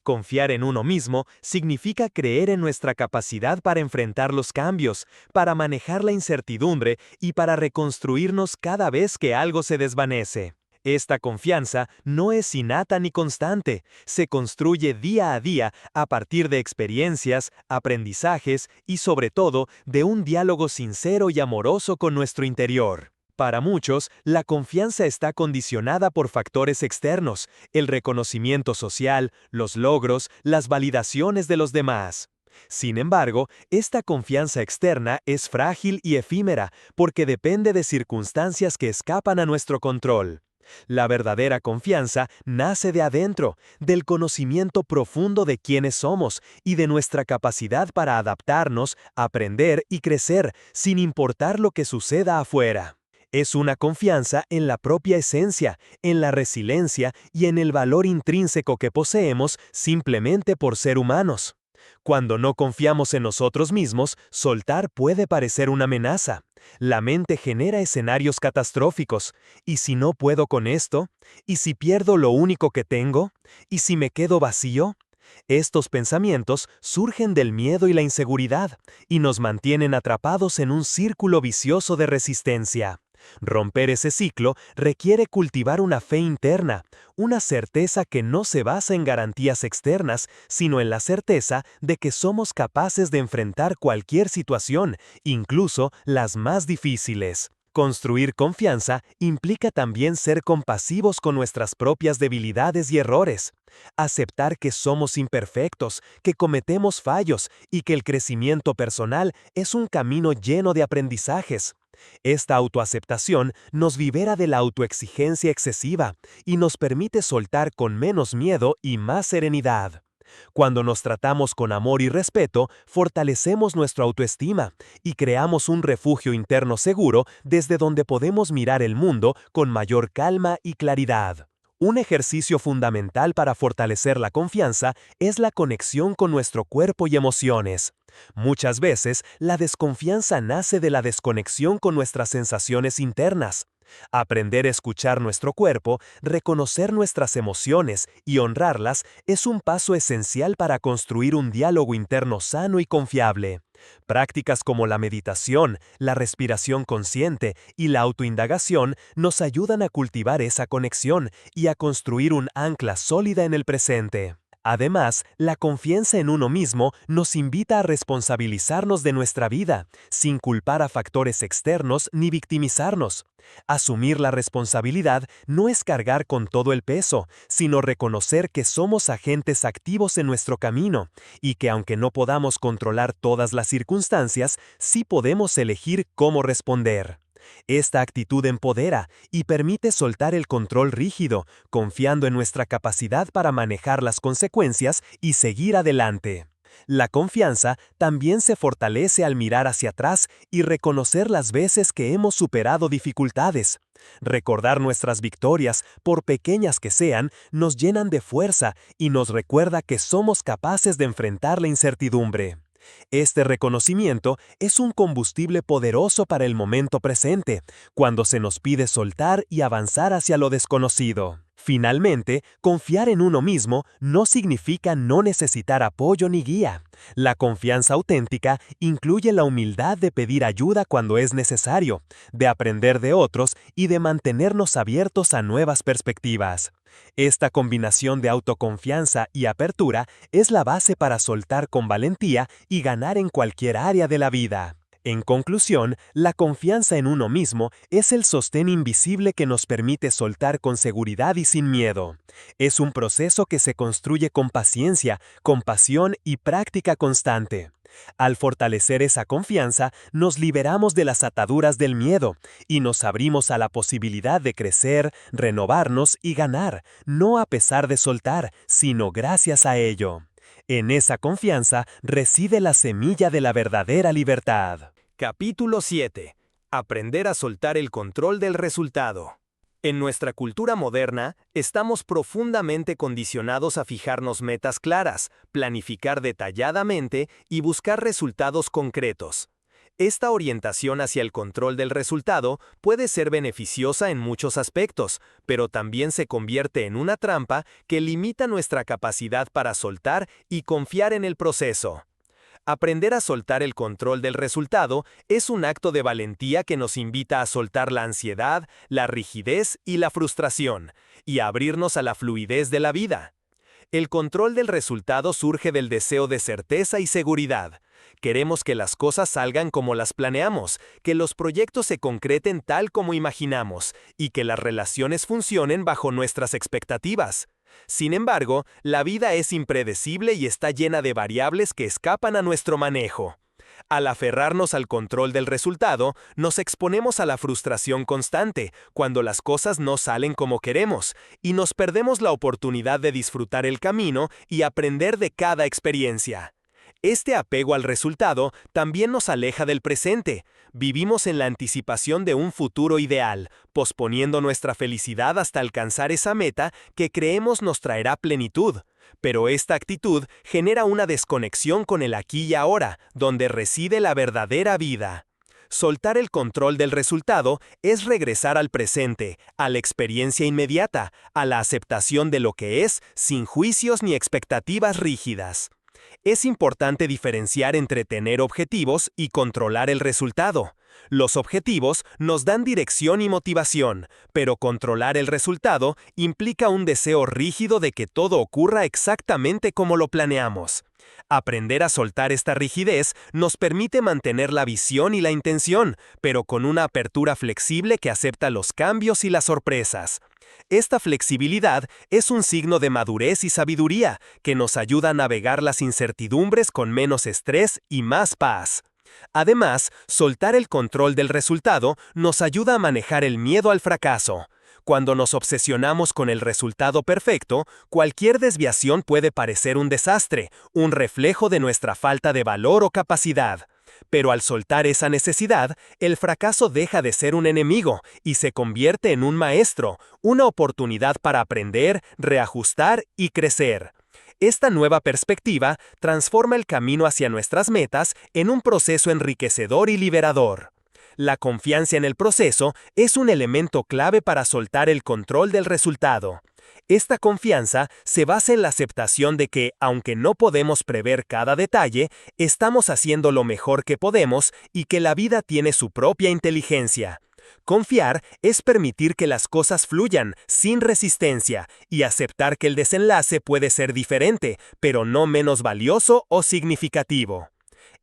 Confiar en uno mismo significa creer en nuestra capacidad para enfrentar los cambios, para manejar la incertidumbre y para reconstruirnos cada vez que algo se desvanece. Esta confianza no es innata ni constante, se construye día a día a partir de experiencias, aprendizajes y sobre todo de un diálogo sincero y amoroso con nuestro interior. Para muchos, la confianza está condicionada por factores externos, el reconocimiento social, los logros, las validaciones de los demás. Sin embargo, esta confianza externa es frágil y efímera porque depende de circunstancias que escapan a nuestro control. La verdadera confianza nace de adentro, del conocimiento profundo de quiénes somos y de nuestra capacidad para adaptarnos, aprender y crecer sin importar lo que suceda afuera. Es una confianza en la propia esencia, en la resiliencia y en el valor intrínseco que poseemos simplemente por ser humanos. Cuando no confiamos en nosotros mismos, soltar puede parecer una amenaza. La mente genera escenarios catastróficos. ¿Y si no puedo con esto? ¿Y si pierdo lo único que tengo? ¿Y si me quedo vacío? Estos pensamientos surgen del miedo y la inseguridad, y nos mantienen atrapados en un círculo vicioso de resistencia. Romper ese ciclo requiere cultivar una fe interna, una certeza que no se basa en garantías externas, sino en la certeza de que somos capaces de enfrentar cualquier situación, incluso las más difíciles. Construir confianza implica también ser compasivos con nuestras propias debilidades y errores. Aceptar que somos imperfectos, que cometemos fallos y que el crecimiento personal es un camino lleno de aprendizajes. Esta autoaceptación nos libera de la autoexigencia excesiva y nos permite soltar con menos miedo y más serenidad. Cuando nos tratamos con amor y respeto, fortalecemos nuestra autoestima y creamos un refugio interno seguro desde donde podemos mirar el mundo con mayor calma y claridad. Un ejercicio fundamental para fortalecer la confianza es la conexión con nuestro cuerpo y emociones. Muchas veces, la desconfianza nace de la desconexión con nuestras sensaciones internas. Aprender a escuchar nuestro cuerpo, reconocer nuestras emociones y honrarlas es un paso esencial para construir un diálogo interno sano y confiable. Prácticas como la meditación, la respiración consciente y la autoindagación nos ayudan a cultivar esa conexión y a construir un ancla sólida en el presente. Además, la confianza en uno mismo nos invita a responsabilizarnos de nuestra vida, sin culpar a factores externos ni victimizarnos. Asumir la responsabilidad no es cargar con todo el peso, sino reconocer que somos agentes activos en nuestro camino y que aunque no podamos controlar todas las circunstancias, sí podemos elegir cómo responder. Esta actitud empodera y permite soltar el control rígido, confiando en nuestra capacidad para manejar las consecuencias y seguir adelante. La confianza también se fortalece al mirar hacia atrás y reconocer las veces que hemos superado dificultades. Recordar nuestras victorias, por pequeñas que sean, nos llenan de fuerza y nos recuerda que somos capaces de enfrentar la incertidumbre. Este reconocimiento es un combustible poderoso para el momento presente, cuando se nos pide soltar y avanzar hacia lo desconocido. Finalmente, confiar en uno mismo no significa no necesitar apoyo ni guía. La confianza auténtica incluye la humildad de pedir ayuda cuando es necesario, de aprender de otros y de mantenernos abiertos a nuevas perspectivas. Esta combinación de autoconfianza y apertura es la base para soltar con valentía y ganar en cualquier área de la vida. En conclusión, la confianza en uno mismo es el sostén invisible que nos permite soltar con seguridad y sin miedo. Es un proceso que se construye con paciencia, compasión y práctica constante. Al fortalecer esa confianza, nos liberamos de las ataduras del miedo y nos abrimos a la posibilidad de crecer, renovarnos y ganar, no a pesar de soltar, sino gracias a ello. En esa confianza reside la semilla de la verdadera libertad. Capítulo 7. Aprender a soltar el control del resultado. En nuestra cultura moderna, estamos profundamente condicionados a fijarnos metas claras, planificar detalladamente y buscar resultados concretos. Esta orientación hacia el control del resultado puede ser beneficiosa en muchos aspectos, pero también se convierte en una trampa que limita nuestra capacidad para soltar y confiar en el proceso. Aprender a soltar el control del resultado es un acto de valentía que nos invita a soltar la ansiedad, la rigidez y la frustración, y a abrirnos a la fluidez de la vida. El control del resultado surge del deseo de certeza y seguridad. Queremos que las cosas salgan como las planeamos, que los proyectos se concreten tal como imaginamos, y que las relaciones funcionen bajo nuestras expectativas. Sin embargo, la vida es impredecible y está llena de variables que escapan a nuestro manejo. Al aferrarnos al control del resultado, nos exponemos a la frustración constante cuando las cosas no salen como queremos, y nos perdemos la oportunidad de disfrutar el camino y aprender de cada experiencia. Este apego al resultado también nos aleja del presente. Vivimos en la anticipación de un futuro ideal, posponiendo nuestra felicidad hasta alcanzar esa meta que creemos nos traerá plenitud. Pero esta actitud genera una desconexión con el aquí y ahora, donde reside la verdadera vida. Soltar el control del resultado es regresar al presente, a la experiencia inmediata, a la aceptación de lo que es, sin juicios ni expectativas rígidas. Es importante diferenciar entre tener objetivos y controlar el resultado. Los objetivos nos dan dirección y motivación, pero controlar el resultado implica un deseo rígido de que todo ocurra exactamente como lo planeamos. Aprender a soltar esta rigidez nos permite mantener la visión y la intención, pero con una apertura flexible que acepta los cambios y las sorpresas. Esta flexibilidad es un signo de madurez y sabiduría que nos ayuda a navegar las incertidumbres con menos estrés y más paz. Además, soltar el control del resultado nos ayuda a manejar el miedo al fracaso. Cuando nos obsesionamos con el resultado perfecto, cualquier desviación puede parecer un desastre, un reflejo de nuestra falta de valor o capacidad. Pero al soltar esa necesidad, el fracaso deja de ser un enemigo y se convierte en un maestro, una oportunidad para aprender, reajustar y crecer. Esta nueva perspectiva transforma el camino hacia nuestras metas en un proceso enriquecedor y liberador. La confianza en el proceso es un elemento clave para soltar el control del resultado. Esta confianza se basa en la aceptación de que, aunque no podemos prever cada detalle, estamos haciendo lo mejor que podemos y que la vida tiene su propia inteligencia. Confiar es permitir que las cosas fluyan sin resistencia y aceptar que el desenlace puede ser diferente, pero no menos valioso o significativo.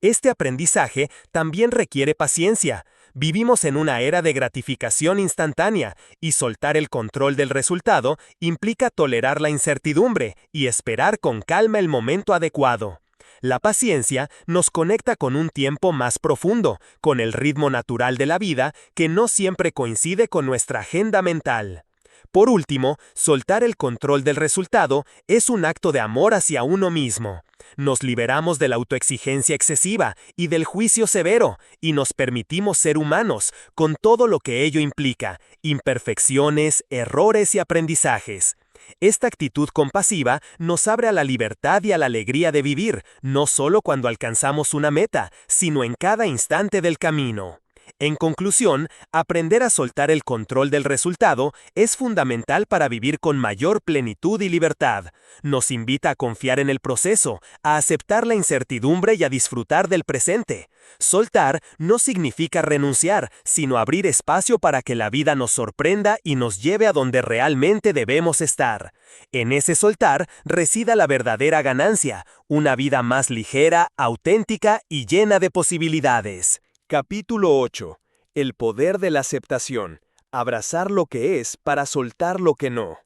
Este aprendizaje también requiere paciencia. Vivimos en una era de gratificación instantánea y soltar el control del resultado implica tolerar la incertidumbre y esperar con calma el momento adecuado. La paciencia nos conecta con un tiempo más profundo, con el ritmo natural de la vida que no siempre coincide con nuestra agenda mental. Por último, soltar el control del resultado es un acto de amor hacia uno mismo. Nos liberamos de la autoexigencia excesiva y del juicio severo, y nos permitimos ser humanos, con todo lo que ello implica, imperfecciones, errores y aprendizajes. Esta actitud compasiva nos abre a la libertad y a la alegría de vivir, no solo cuando alcanzamos una meta, sino en cada instante del camino. En conclusión, aprender a soltar el control del resultado es fundamental para vivir con mayor plenitud y libertad. Nos invita a confiar en el proceso, a aceptar la incertidumbre y a disfrutar del presente. Soltar no significa renunciar, sino abrir espacio para que la vida nos sorprenda y nos lleve a donde realmente debemos estar. En ese soltar reside la verdadera ganancia, una vida más ligera, auténtica y llena de posibilidades. Capítulo 8. El poder de la aceptación. Abrazar lo que es para soltar lo que no.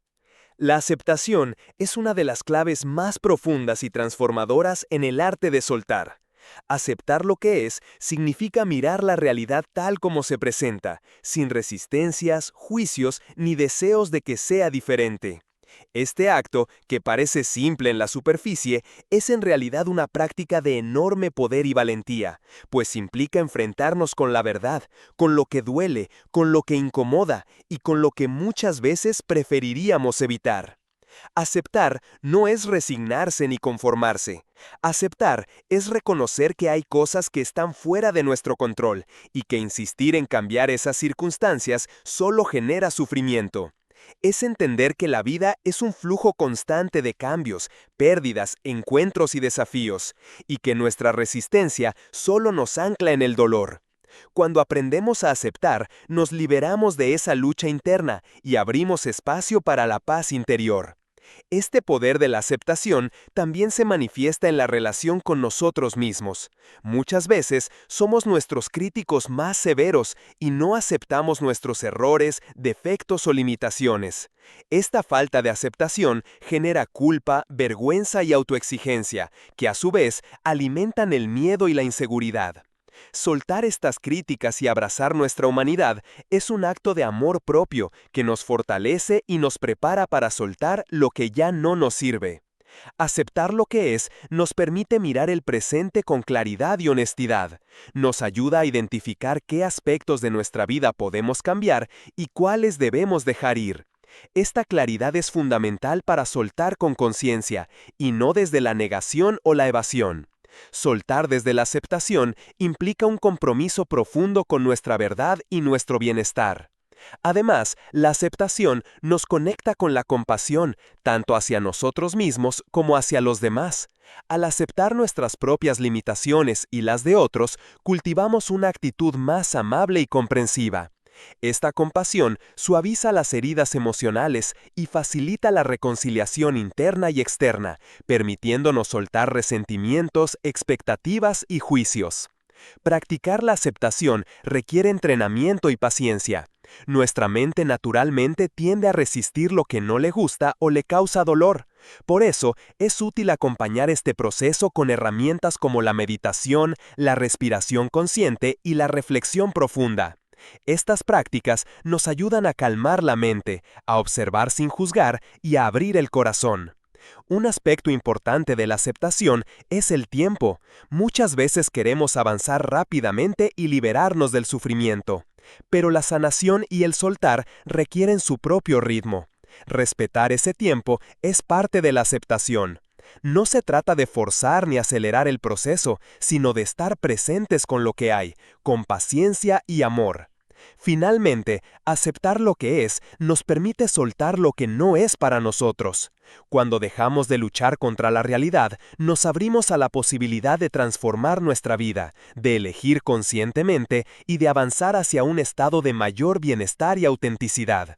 La aceptación es una de las claves más profundas y transformadoras en el arte de soltar. Aceptar lo que es significa mirar la realidad tal como se presenta, sin resistencias, juicios ni deseos de que sea diferente. Este acto, que parece simple en la superficie, es en realidad una práctica de enorme poder y valentía, pues implica enfrentarnos con la verdad, con lo que duele, con lo que incomoda y con lo que muchas veces preferiríamos evitar. Aceptar no es resignarse ni conformarse. Aceptar es reconocer que hay cosas que están fuera de nuestro control y que insistir en cambiar esas circunstancias solo genera sufrimiento. Es entender que la vida es un flujo constante de cambios, pérdidas, encuentros y desafíos, y que nuestra resistencia solo nos ancla en el dolor. Cuando aprendemos a aceptar, nos liberamos de esa lucha interna y abrimos espacio para la paz interior. Este poder de la aceptación también se manifiesta en la relación con nosotros mismos. Muchas veces somos nuestros críticos más severos y no aceptamos nuestros errores, defectos o limitaciones. Esta falta de aceptación genera culpa, vergüenza y autoexigencia, que a su vez alimentan el miedo y la inseguridad. Soltar estas críticas y abrazar nuestra humanidad es un acto de amor propio que nos fortalece y nos prepara para soltar lo que ya no nos sirve. Aceptar lo que es nos permite mirar el presente con claridad y honestidad. Nos ayuda a identificar qué aspectos de nuestra vida podemos cambiar y cuáles debemos dejar ir. Esta claridad es fundamental para soltar con conciencia y no desde la negación o la evasión. Soltar desde la aceptación implica un compromiso profundo con nuestra verdad y nuestro bienestar. Además, la aceptación nos conecta con la compasión, tanto hacia nosotros mismos como hacia los demás. Al aceptar nuestras propias limitaciones y las de otros, cultivamos una actitud más amable y comprensiva. Esta compasión suaviza las heridas emocionales y facilita la reconciliación interna y externa, permitiéndonos soltar resentimientos, expectativas y juicios. Practicar la aceptación requiere entrenamiento y paciencia. Nuestra mente naturalmente tiende a resistir lo que no le gusta o le causa dolor. Por eso, es útil acompañar este proceso con herramientas como la meditación, la respiración consciente y la reflexión profunda. Estas prácticas nos ayudan a calmar la mente, a observar sin juzgar y a abrir el corazón. Un aspecto importante de la aceptación es el tiempo. Muchas veces queremos avanzar rápidamente y liberarnos del sufrimiento. Pero la sanación y el soltar requieren su propio ritmo. Respetar ese tiempo es parte de la aceptación. No se trata de forzar ni acelerar el proceso, sino de estar presentes con lo que hay, con paciencia y amor. Finalmente, aceptar lo que es nos permite soltar lo que no es para nosotros. Cuando dejamos de luchar contra la realidad, nos abrimos a la posibilidad de transformar nuestra vida, de elegir conscientemente y de avanzar hacia un estado de mayor bienestar y autenticidad.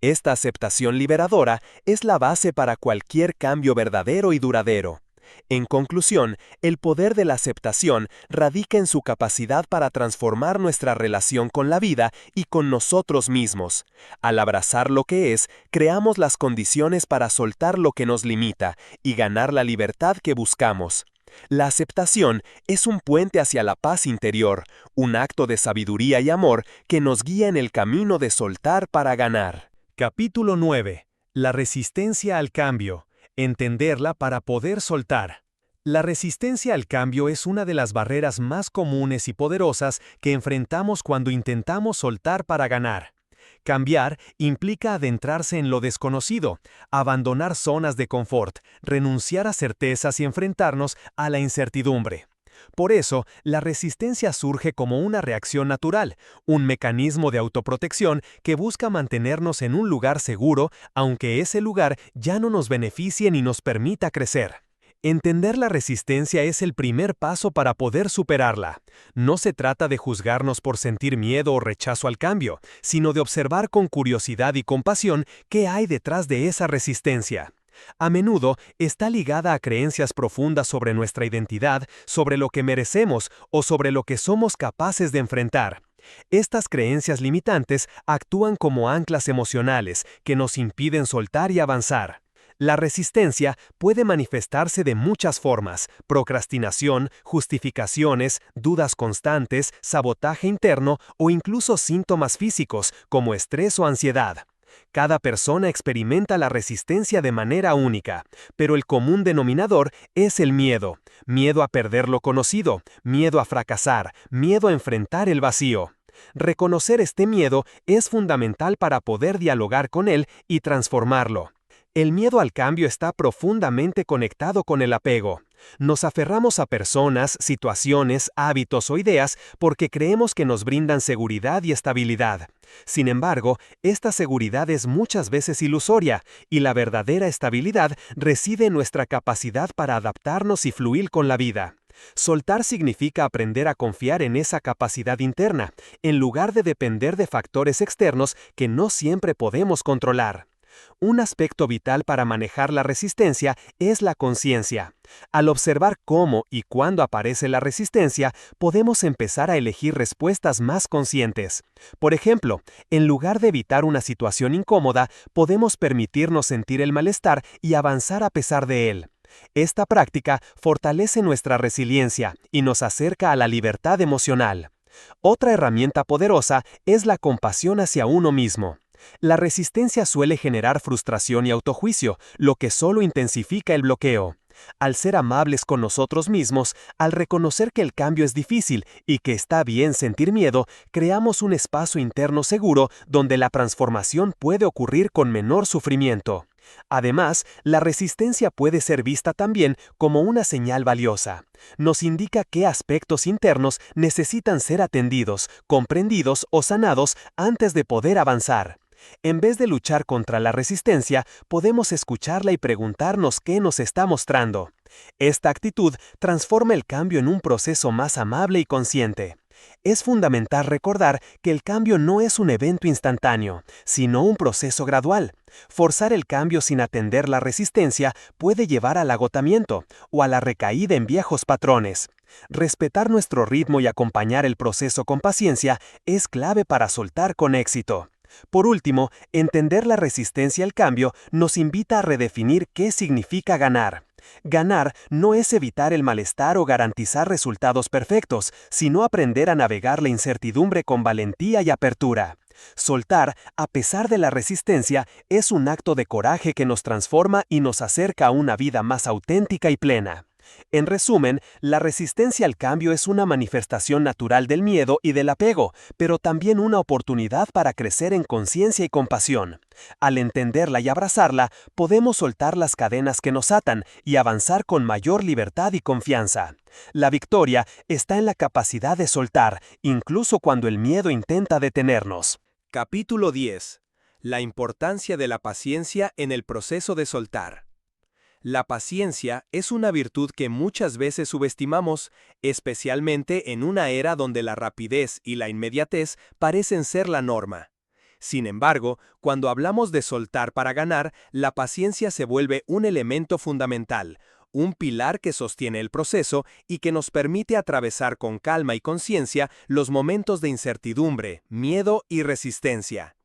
Esta aceptación liberadora es la base para cualquier cambio verdadero y duradero. En conclusión, el poder de la aceptación radica en su capacidad para transformar nuestra relación con la vida y con nosotros mismos. Al abrazar lo que es, creamos las condiciones para soltar lo que nos limita y ganar la libertad que buscamos. La aceptación es un puente hacia la paz interior, un acto de sabiduría y amor que nos guía en el camino de soltar para ganar. Capítulo 9. La resistencia al cambio. Entenderla para poder soltar. La resistencia al cambio es una de las barreras más comunes y poderosas que enfrentamos cuando intentamos soltar para ganar. Cambiar implica adentrarse en lo desconocido, abandonar zonas de confort, renunciar a certezas y enfrentarnos a la incertidumbre. Por eso, la resistencia surge como una reacción natural, un mecanismo de autoprotección que busca mantenernos en un lugar seguro, aunque ese lugar ya no nos beneficie ni nos permita crecer. Entender la resistencia es el primer paso para poder superarla. No se trata de juzgarnos por sentir miedo o rechazo al cambio, sino de observar con curiosidad y compasión qué hay detrás de esa resistencia. A menudo está ligada a creencias profundas sobre nuestra identidad, sobre lo que merecemos o sobre lo que somos capaces de enfrentar. Estas creencias limitantes actúan como anclas emocionales que nos impiden soltar y avanzar. La resistencia puede manifestarse de muchas formas: procrastinación, justificaciones, dudas constantes, sabotaje interno o incluso síntomas físicos como estrés o ansiedad. Cada persona experimenta la resistencia de manera única, pero el común denominador es el miedo. Miedo a perder lo conocido, miedo a fracasar, miedo a enfrentar el vacío. Reconocer este miedo es fundamental para poder dialogar con él y transformarlo. El miedo al cambio está profundamente conectado con el apego. Nos aferramos a personas, situaciones, hábitos o ideas porque creemos que nos brindan seguridad y estabilidad. Sin embargo, esta seguridad es muchas veces ilusoria, y la verdadera estabilidad reside en nuestra capacidad para adaptarnos y fluir con la vida. Soltar significa aprender a confiar en esa capacidad interna, en lugar de depender de factores externos que no siempre podemos controlar. Un aspecto vital para manejar la resistencia es la conciencia. Al observar cómo y cuándo aparece la resistencia, podemos empezar a elegir respuestas más conscientes. Por ejemplo, en lugar de evitar una situación incómoda, podemos permitirnos sentir el malestar y avanzar a pesar de él. Esta práctica fortalece nuestra resiliencia y nos acerca a la libertad emocional. Otra herramienta poderosa es la compasión hacia uno mismo. La resistencia suele generar frustración y autojuicio, lo que solo intensifica el bloqueo. Al ser amables con nosotros mismos, al reconocer que el cambio es difícil y que está bien sentir miedo, creamos un espacio interno seguro donde la transformación puede ocurrir con menor sufrimiento. Además, la resistencia puede ser vista también como una señal valiosa. Nos indica qué aspectos internos necesitan ser atendidos, comprendidos o sanados antes de poder avanzar. En vez de luchar contra la resistencia, podemos escucharla y preguntarnos qué nos está mostrando. Esta actitud transforma el cambio en un proceso más amable y consciente. Es fundamental recordar que el cambio no es un evento instantáneo, sino un proceso gradual. Forzar el cambio sin atender la resistencia puede llevar al agotamiento o a la recaída en viejos patrones. Respetar nuestro ritmo y acompañar el proceso con paciencia es clave para soltar con éxito. Por último, entender la resistencia al cambio nos invita a redefinir qué significa ganar. Ganar no es evitar el malestar o garantizar resultados perfectos, sino aprender a navegar la incertidumbre con valentía y apertura. Soltar, a pesar de la resistencia, es un acto de coraje que nos transforma y nos acerca a una vida más auténtica y plena. En resumen, la resistencia al cambio es una manifestación natural del miedo y del apego, pero también una oportunidad para crecer en conciencia y compasión. Al entenderla y abrazarla, podemos soltar las cadenas que nos atan y avanzar con mayor libertad y confianza. La victoria está en la capacidad de soltar, incluso cuando el miedo intenta detenernos. Capítulo 10. La importancia de la paciencia en el proceso de soltar. La paciencia es una virtud que muchas veces subestimamos, especialmente en una era donde la rapidez y la inmediatez parecen ser la norma. Sin embargo, cuando hablamos de soltar para ganar, la paciencia se vuelve un elemento fundamental, un pilar que sostiene el proceso y que nos permite atravesar con calma y conciencia los momentos de incertidumbre, miedo y resistencia.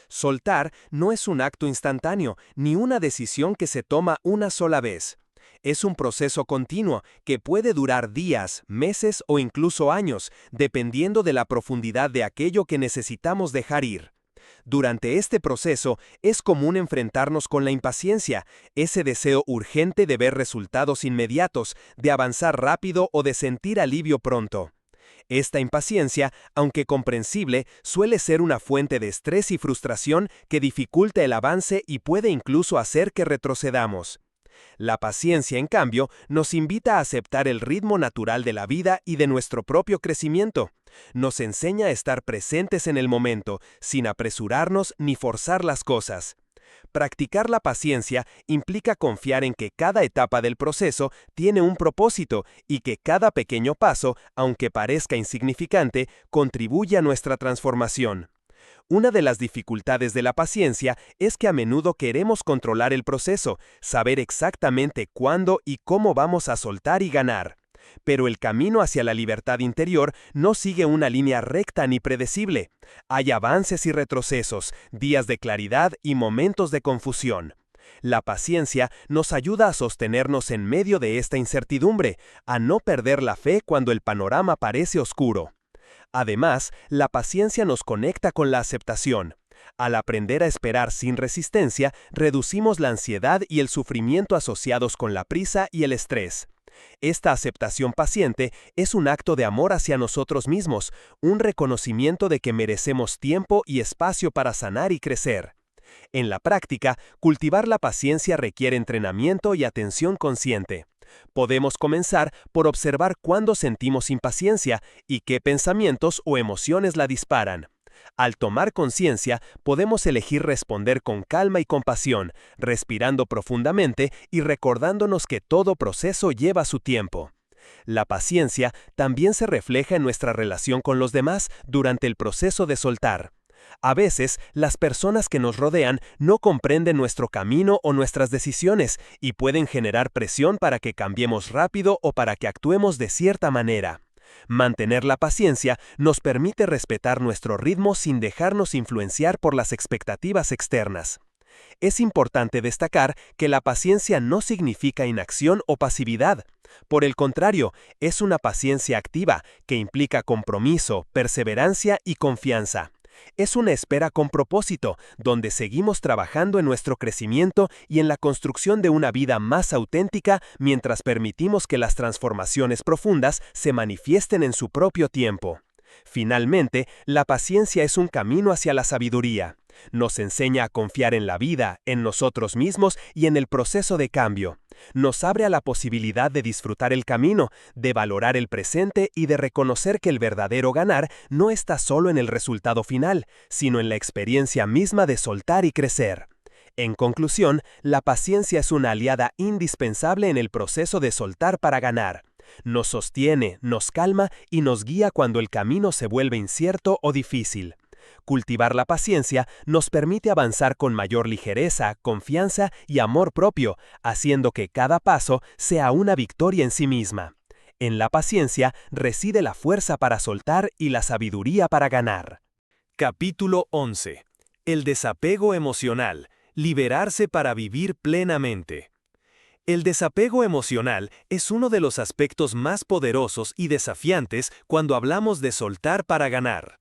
Soltar no es un acto instantáneo, ni una decisión que se toma una sola vez. Es un proceso continuo que puede durar días, meses o incluso años, dependiendo de la profundidad de aquello que necesitamos dejar ir. Durante este proceso es común enfrentarnos con la impaciencia, ese deseo urgente de ver resultados inmediatos, de avanzar rápido o de sentir alivio pronto. Esta impaciencia, aunque comprensible, suele ser una fuente de estrés y frustración que dificulta el avance y puede incluso hacer que retrocedamos. La paciencia, en cambio, nos invita a aceptar el ritmo natural de la vida y de nuestro propio crecimiento. Nos enseña a estar presentes en el momento, sin apresurarnos ni forzar las cosas. Practicar la paciencia implica confiar en que cada etapa del proceso tiene un propósito y que cada pequeño paso, aunque parezca insignificante, contribuye a nuestra transformación. Una de las dificultades de la paciencia es que a menudo queremos controlar el proceso, saber exactamente cuándo y cómo vamos a soltar y ganar. Pero el camino hacia la libertad interior no sigue una línea recta ni predecible. Hay avances y retrocesos, días de claridad y momentos de confusión. La paciencia nos ayuda a sostenernos en medio de esta incertidumbre, a no perder la fe cuando el panorama parece oscuro. Además, la paciencia nos conecta con la aceptación. Al aprender a esperar sin resistencia, reducimos la ansiedad y el sufrimiento asociados con la prisa y el estrés. Esta aceptación paciente es un acto de amor hacia nosotros mismos, un reconocimiento de que merecemos tiempo y espacio para sanar y crecer. En la práctica, cultivar la paciencia requiere entrenamiento y atención consciente. Podemos comenzar por observar cuándo sentimos impaciencia y qué pensamientos o emociones la disparan. Al tomar conciencia, podemos elegir responder con calma y compasión, respirando profundamente y recordándonos que todo proceso lleva su tiempo. La paciencia también se refleja en nuestra relación con los demás durante el proceso de soltar. A veces, las personas que nos rodean no comprenden nuestro camino o nuestras decisiones y pueden generar presión para que cambiemos rápido o para que actuemos de cierta manera. Mantener la paciencia nos permite respetar nuestro ritmo sin dejarnos influenciar por las expectativas externas. Es importante destacar que la paciencia no significa inacción o pasividad. Por el contrario, es una paciencia activa que implica compromiso, perseverancia y confianza. Es una espera con propósito, donde seguimos trabajando en nuestro crecimiento y en la construcción de una vida más auténtica mientras permitimos que las transformaciones profundas se manifiesten en su propio tiempo. Finalmente, la paciencia es un camino hacia la sabiduría. Nos enseña a confiar en la vida, en nosotros mismos y en el proceso de cambio. Nos abre a la posibilidad de disfrutar el camino, de valorar el presente y de reconocer que el verdadero ganar no está solo en el resultado final, sino en la experiencia misma de soltar y crecer. En conclusión, la paciencia es una aliada indispensable en el proceso de soltar para ganar. Nos sostiene, nos calma y nos guía cuando el camino se vuelve incierto o difícil. Cultivar la paciencia nos permite avanzar con mayor ligereza, confianza y amor propio, haciendo que cada paso sea una victoria en sí misma. En la paciencia reside la fuerza para soltar y la sabiduría para ganar. Capítulo 11. El desapego emocional. Liberarse para vivir plenamente. El desapego emocional es uno de los aspectos más poderosos y desafiantes cuando hablamos de soltar para ganar.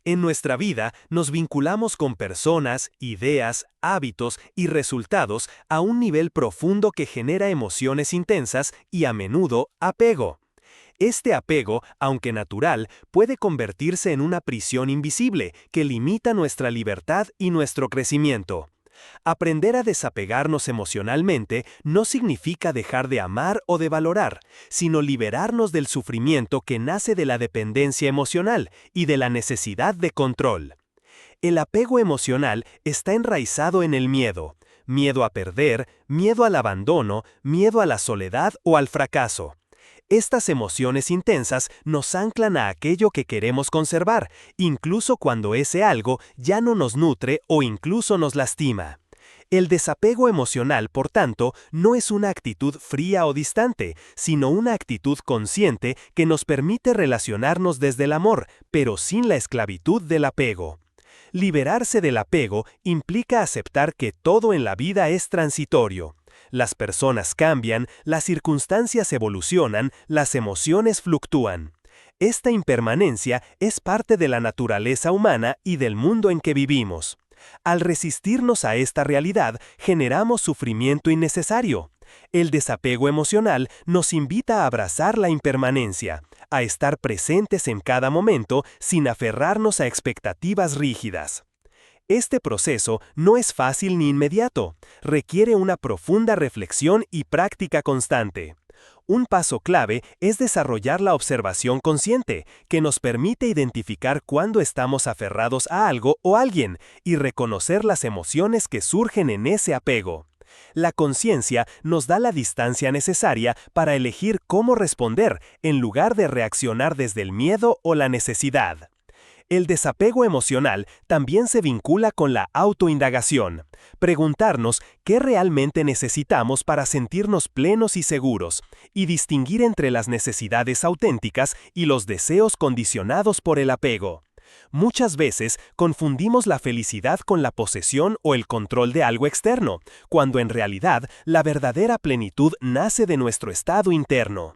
En nuestra vida nos vinculamos con personas, ideas, hábitos y resultados a un nivel profundo que genera emociones intensas y a menudo apego. Este apego, aunque natural, puede convertirse en una prisión invisible que limita nuestra libertad y nuestro crecimiento. Aprender a desapegarnos emocionalmente no significa dejar de amar o de valorar, sino liberarnos del sufrimiento que nace de la dependencia emocional y de la necesidad de control. El apego emocional está enraizado en el miedo. Miedo a perder, miedo al abandono, miedo a la soledad o al fracaso. Estas emociones intensas nos anclan a aquello que queremos conservar, incluso cuando ese algo ya no nos nutre o incluso nos lastima. El desapego emocional, por tanto, no es una actitud fría o distante, sino una actitud consciente que nos permite relacionarnos desde el amor, pero sin la esclavitud del apego. Liberarse del apego implica aceptar que todo en la vida es transitorio. Las personas cambian, las circunstancias evolucionan, las emociones fluctúan. Esta impermanencia es parte de la naturaleza humana y del mundo en que vivimos. Al resistirnos a esta realidad, generamos sufrimiento innecesario. El desapego emocional nos invita a abrazar la impermanencia, a estar presentes en cada momento sin aferrarnos a expectativas rígidas. Este proceso no es fácil ni inmediato, requiere una profunda reflexión y práctica constante. Un paso clave es desarrollar la observación consciente, que nos permite identificar cuándo estamos aferrados a algo o alguien y reconocer las emociones que surgen en ese apego. La conciencia nos da la distancia necesaria para elegir cómo responder en lugar de reaccionar desde el miedo o la necesidad. El desapego emocional también se vincula con la autoindagación. Preguntarnos qué realmente necesitamos para sentirnos plenos y seguros, y distinguir entre las necesidades auténticas y los deseos condicionados por el apego. Muchas veces confundimos la felicidad con la posesión o el control de algo externo, cuando en realidad la verdadera plenitud nace de nuestro estado interno.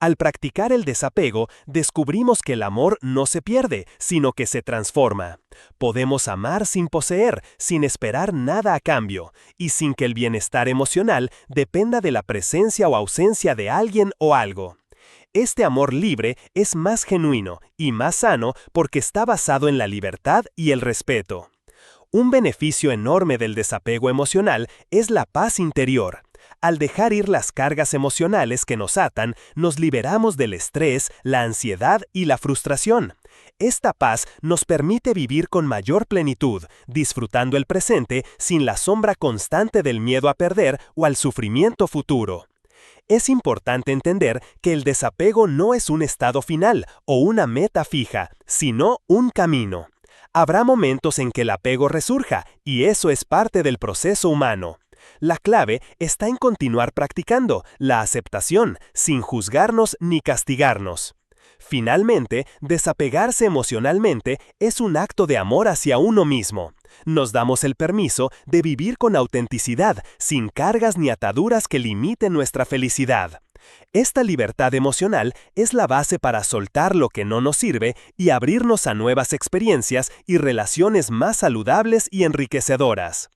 Al practicar el desapego, descubrimos que el amor no se pierde, sino que se transforma. Podemos amar sin poseer, sin esperar nada a cambio, y sin que el bienestar emocional dependa de la presencia o ausencia de alguien o algo. Este amor libre es más genuino y más sano porque está basado en la libertad y el respeto. Un beneficio enorme del desapego emocional es la paz interior. Al dejar ir las cargas emocionales que nos atan, nos liberamos del estrés, la ansiedad y la frustración. Esta paz nos permite vivir con mayor plenitud, disfrutando el presente sin la sombra constante del miedo a perder o al sufrimiento futuro. Es importante entender que el desapego no es un estado final o una meta fija, sino un camino. Habrá momentos en que el apego resurja, y eso es parte del proceso humano. La clave está en continuar practicando la aceptación, sin juzgarnos ni castigarnos. Finalmente, desapegarse emocionalmente es un acto de amor hacia uno mismo. Nos damos el permiso de vivir con autenticidad, sin cargas ni ataduras que limiten nuestra felicidad. Esta libertad emocional es la base para soltar lo que no nos sirve y abrirnos a nuevas experiencias y relaciones más saludables y enriquecedoras.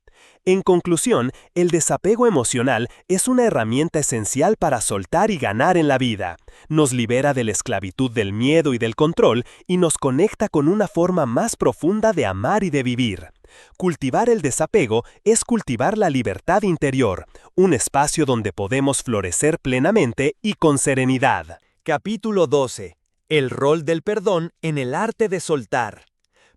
En conclusión, el desapego emocional es una herramienta esencial para soltar y ganar en la vida. Nos libera de la esclavitud del miedo y del control y nos conecta con una forma más profunda de amar y de vivir. Cultivar el desapego es cultivar la libertad interior, un espacio donde podemos florecer plenamente y con serenidad. Capítulo 12. El rol del perdón en el arte de soltar.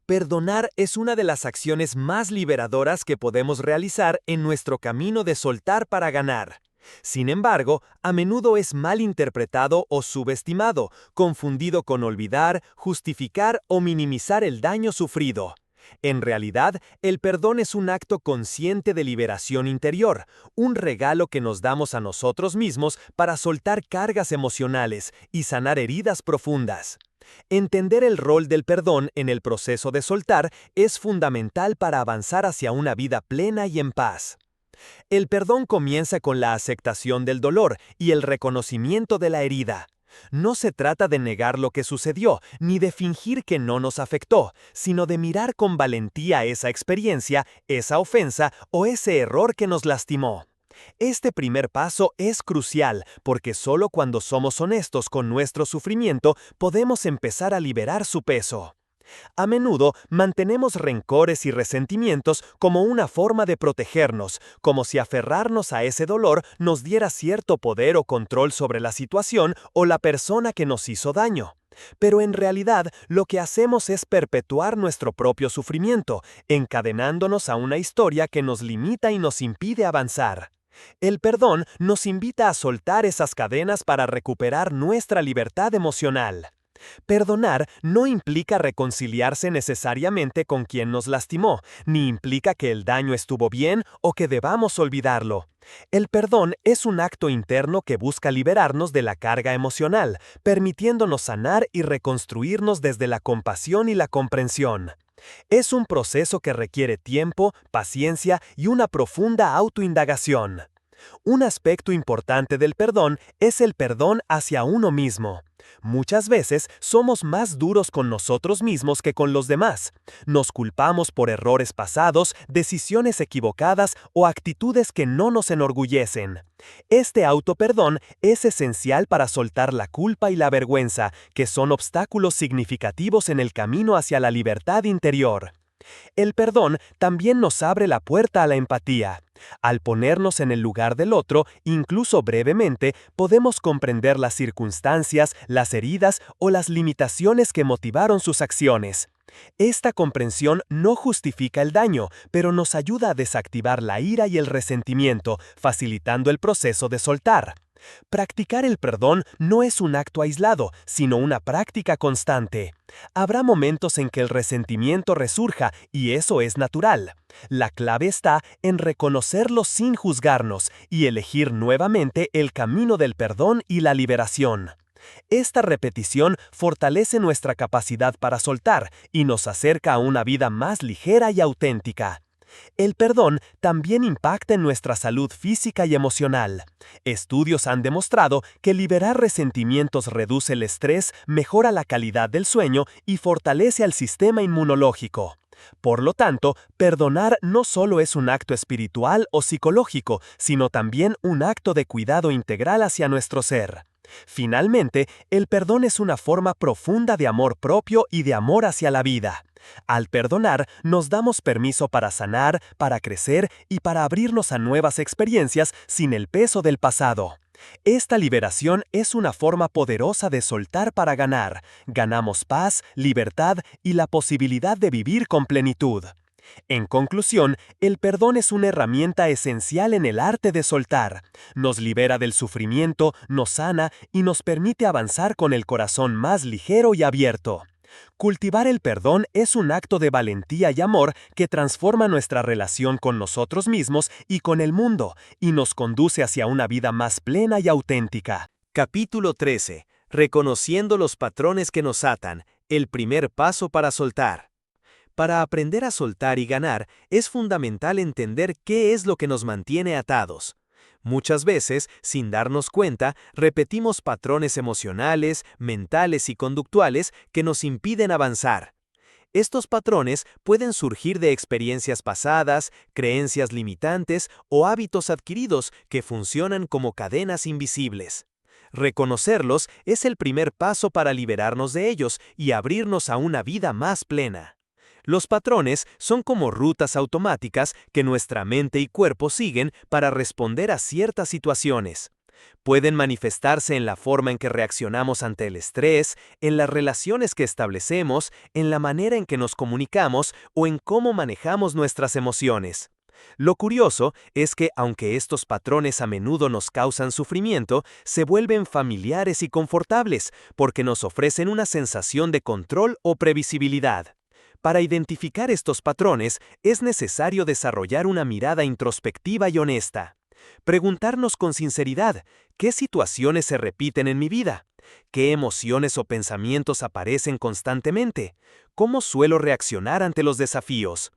Perdonar es una de las acciones más liberadoras que podemos realizar en nuestro camino de soltar para ganar. Sin embargo, a menudo es mal interpretado o subestimado, confundido con olvidar, justificar o minimizar el daño sufrido. En realidad, el perdón es un acto consciente de liberación interior, un regalo que nos damos a nosotros mismos para soltar cargas emocionales y sanar heridas profundas. Entender el rol del perdón en el proceso de soltar es fundamental para avanzar hacia una vida plena y en paz. El perdón comienza con la aceptación del dolor y el reconocimiento de la herida. No se trata de negar lo que sucedió, ni de fingir que no nos afectó, sino de mirar con valentía esa experiencia, esa ofensa o ese error que nos lastimó. Este primer paso es crucial porque solo cuando somos honestos con nuestro sufrimiento podemos empezar a liberar su peso. A menudo mantenemos rencores y resentimientos como una forma de protegernos, como si aferrarnos a ese dolor nos diera cierto poder o control sobre la situación o la persona que nos hizo daño. Pero en realidad lo que hacemos es perpetuar nuestro propio sufrimiento, encadenándonos a una historia que nos limita y nos impide avanzar. El perdón nos invita a soltar esas cadenas para recuperar nuestra libertad emocional. Perdonar no implica reconciliarse necesariamente con quien nos lastimó, ni implica que el daño estuvo bien o que debamos olvidarlo. El perdón es un acto interno que busca liberarnos de la carga emocional, permitiéndonos sanar y reconstruirnos desde la compasión y la comprensión. Es un proceso que requiere tiempo, paciencia y una profunda autoindagación. Un aspecto importante del perdón es el perdón hacia uno mismo. Muchas veces somos más duros con nosotros mismos que con los demás. Nos culpamos por errores pasados, decisiones equivocadas o actitudes que no nos enorgullecen. Este autoperdón es esencial para soltar la culpa y la vergüenza, que son obstáculos significativos en el camino hacia la libertad interior. El perdón también nos abre la puerta a la empatía. Al ponernos en el lugar del otro, incluso brevemente, podemos comprender las circunstancias, las heridas o las limitaciones que motivaron sus acciones. Esta comprensión no justifica el daño, pero nos ayuda a desactivar la ira y el resentimiento, facilitando el proceso de soltar. Practicar el perdón no es un acto aislado, sino una práctica constante. Habrá momentos en que el resentimiento resurja y eso es natural. La clave está en reconocerlo sin juzgarnos y elegir nuevamente el camino del perdón y la liberación. Esta repetición fortalece nuestra capacidad para soltar y nos acerca a una vida más ligera y auténtica. El perdón también impacta en nuestra salud física y emocional. Estudios han demostrado que liberar resentimientos reduce el estrés, mejora la calidad del sueño y fortalece al sistema inmunológico. Por lo tanto, perdonar no solo es un acto espiritual o psicológico, sino también un acto de cuidado integral hacia nuestro ser. Finalmente, el perdón es una forma profunda de amor propio y de amor hacia la vida. Al perdonar, nos damos permiso para sanar, para crecer y para abrirnos a nuevas experiencias sin el peso del pasado. Esta liberación es una forma poderosa de soltar para ganar. Ganamos paz, libertad y la posibilidad de vivir con plenitud. En conclusión, el perdón es una herramienta esencial en el arte de soltar. Nos libera del sufrimiento, nos sana y nos permite avanzar con el corazón más ligero y abierto. Cultivar el perdón es un acto de valentía y amor que transforma nuestra relación con nosotros mismos y con el mundo, y nos conduce hacia una vida más plena y auténtica. Capítulo 13. Reconociendo los patrones que nos atan, el primer paso para soltar. Para aprender a soltar y ganar, es fundamental entender qué es lo que nos mantiene atados. Muchas veces, sin darnos cuenta, repetimos patrones emocionales, mentales y conductuales que nos impiden avanzar. Estos patrones pueden surgir de experiencias pasadas, creencias limitantes o hábitos adquiridos que funcionan como cadenas invisibles. Reconocerlos es el primer paso para liberarnos de ellos y abrirnos a una vida más plena. Los patrones son como rutas automáticas que nuestra mente y cuerpo siguen para responder a ciertas situaciones. Pueden manifestarse en la forma en que reaccionamos ante el estrés, en las relaciones que establecemos, en la manera en que nos comunicamos o en cómo manejamos nuestras emociones. Lo curioso es que, aunque estos patrones a menudo nos causan sufrimiento, se vuelven familiares y confortables porque nos ofrecen una sensación de control o previsibilidad. Para identificar estos patrones, es necesario desarrollar una mirada introspectiva y honesta. Preguntarnos con sinceridad, ¿qué situaciones se repiten en mi vida? ¿Qué emociones o pensamientos aparecen constantemente? ¿Cómo suelo reaccionar ante los desafíos?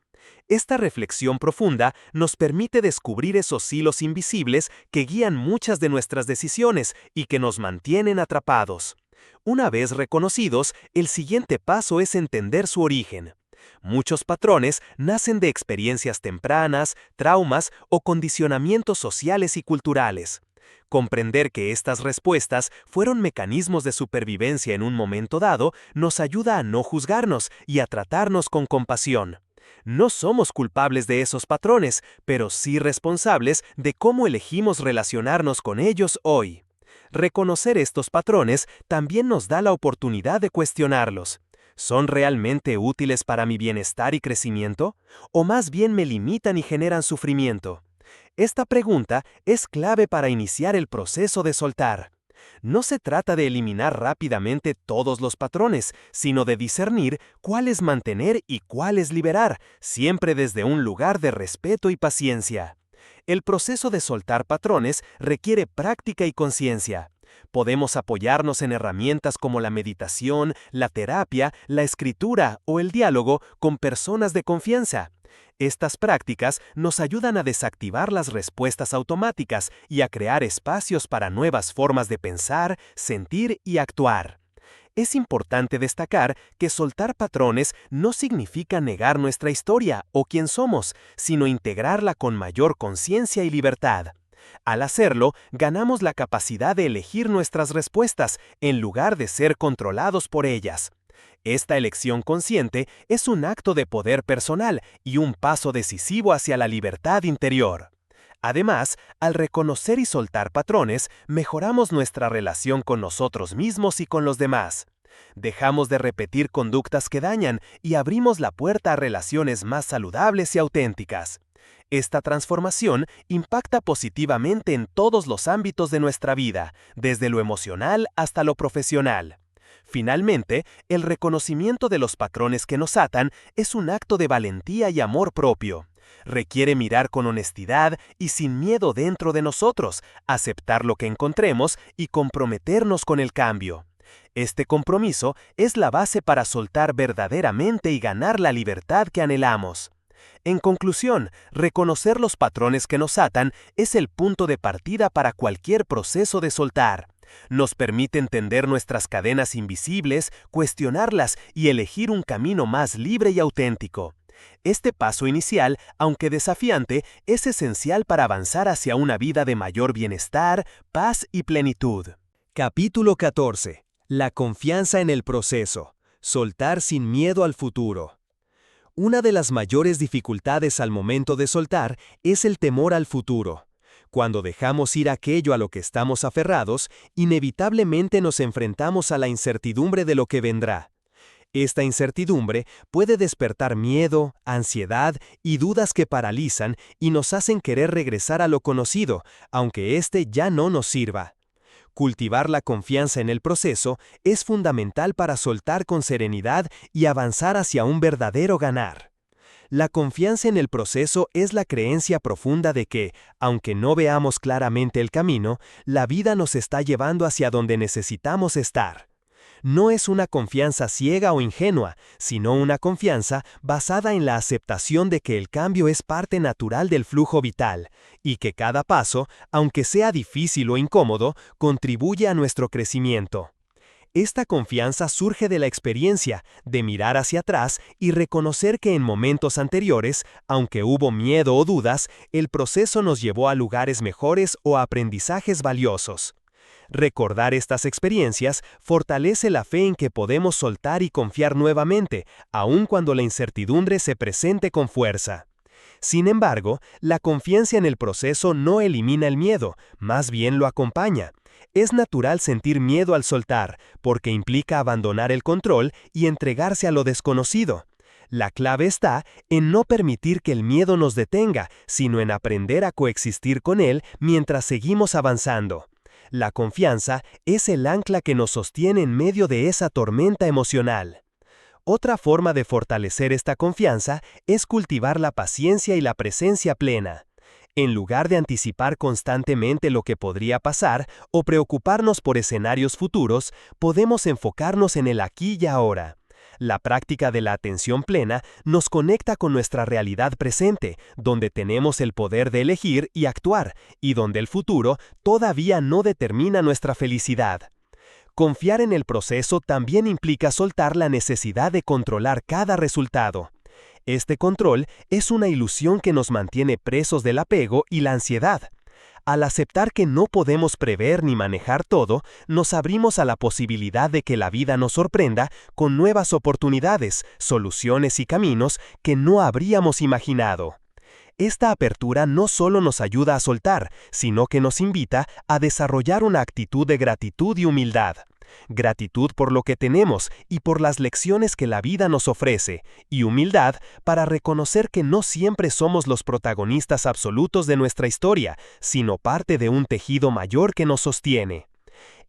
Esta reflexión profunda nos permite descubrir esos hilos invisibles que guían muchas de nuestras decisiones y que nos mantienen atrapados. Una vez reconocidos, el siguiente paso es entender su origen. Muchos patrones nacen de experiencias tempranas, traumas o condicionamientos sociales y culturales. Comprender que estas respuestas fueron mecanismos de supervivencia en un momento dado nos ayuda a no juzgarnos y a tratarnos con compasión. No somos culpables de esos patrones, pero sí responsables de cómo elegimos relacionarnos con ellos hoy. Reconocer estos patrones también nos da la oportunidad de cuestionarlos. ¿Son realmente útiles para mi bienestar y crecimiento? ¿O más bien me limitan y generan sufrimiento? Esta pregunta es clave para iniciar el proceso de soltar. No se trata de eliminar rápidamente todos los patrones, sino de discernir cuáles mantener y cuáles liberar, siempre desde un lugar de respeto y paciencia. El proceso de soltar patrones requiere práctica y conciencia. Podemos apoyarnos en herramientas como la meditación, la terapia, la escritura o el diálogo con personas de confianza. Estas prácticas nos ayudan a desactivar las respuestas automáticas y a crear espacios para nuevas formas de pensar, sentir y actuar. Es importante destacar que soltar patrones no significa negar nuestra historia o quién somos, sino integrarla con mayor conciencia y libertad. Al hacerlo, ganamos la capacidad de elegir nuestras respuestas en lugar de ser controlados por ellas. Esta elección consciente es un acto de poder personal y un paso decisivo hacia la libertad interior. Además, al reconocer y soltar patrones, mejoramos nuestra relación con nosotros mismos y con los demás. Dejamos de repetir conductas que dañan y abrimos la puerta a relaciones más saludables y auténticas. Esta transformación impacta positivamente en todos los ámbitos de nuestra vida, desde lo emocional hasta lo profesional. Finalmente, el reconocimiento de los patrones que nos atan es un acto de valentía y amor propio. Requiere mirar con honestidad y sin miedo dentro de nosotros, aceptar lo que encontremos y comprometernos con el cambio. Este compromiso es la base para soltar verdaderamente y ganar la libertad que anhelamos. En conclusión, reconocer los patrones que nos atan es el punto de partida para cualquier proceso de soltar. Nos permite entender nuestras cadenas invisibles, cuestionarlas y elegir un camino más libre y auténtico. Este paso inicial, aunque desafiante, es esencial para avanzar hacia una vida de mayor bienestar, paz y plenitud. Capítulo 14. La confianza en el proceso. Soltar sin miedo al futuro. Una de las mayores dificultades al momento de soltar es el temor al futuro. Cuando dejamos ir aquello a lo que estamos aferrados, inevitablemente nos enfrentamos a la incertidumbre de lo que vendrá. Esta incertidumbre puede despertar miedo, ansiedad y dudas que paralizan y nos hacen querer regresar a lo conocido, aunque éste ya no nos sirva. Cultivar la confianza en el proceso es fundamental para soltar con serenidad y avanzar hacia un verdadero ganar. La confianza en el proceso es la creencia profunda de que, aunque no veamos claramente el camino, la vida nos está llevando hacia donde necesitamos estar. No es una confianza ciega o ingenua, sino una confianza basada en la aceptación de que el cambio es parte natural del flujo vital, y que cada paso, aunque sea difícil o incómodo, contribuye a nuestro crecimiento. Esta confianza surge de la experiencia, de mirar hacia atrás y reconocer que en momentos anteriores, aunque hubo miedo o dudas, el proceso nos llevó a lugares mejores o a aprendizajes valiosos. Recordar estas experiencias fortalece la fe en que podemos soltar y confiar nuevamente, aun cuando la incertidumbre se presente con fuerza. Sin embargo, la confianza en el proceso no elimina el miedo, más bien lo acompaña. Es natural sentir miedo al soltar, porque implica abandonar el control y entregarse a lo desconocido. La clave está en no permitir que el miedo nos detenga, sino en aprender a coexistir con él mientras seguimos avanzando. La confianza es el ancla que nos sostiene en medio de esa tormenta emocional. Otra forma de fortalecer esta confianza es cultivar la paciencia y la presencia plena. En lugar de anticipar constantemente lo que podría pasar o preocuparnos por escenarios futuros, podemos enfocarnos en el aquí y ahora. La práctica de la atención plena nos conecta con nuestra realidad presente, donde tenemos el poder de elegir y actuar, y donde el futuro todavía no determina nuestra felicidad. Confiar en el proceso también implica soltar la necesidad de controlar cada resultado. Este control es una ilusión que nos mantiene presos del apego y la ansiedad. Al aceptar que no podemos prever ni manejar todo, nos abrimos a la posibilidad de que la vida nos sorprenda con nuevas oportunidades, soluciones y caminos que no habríamos imaginado. Esta apertura no solo nos ayuda a soltar, sino que nos invita a desarrollar una actitud de gratitud y humildad. Gratitud por lo que tenemos y por las lecciones que la vida nos ofrece, y humildad para reconocer que no siempre somos los protagonistas absolutos de nuestra historia, sino parte de un tejido mayor que nos sostiene.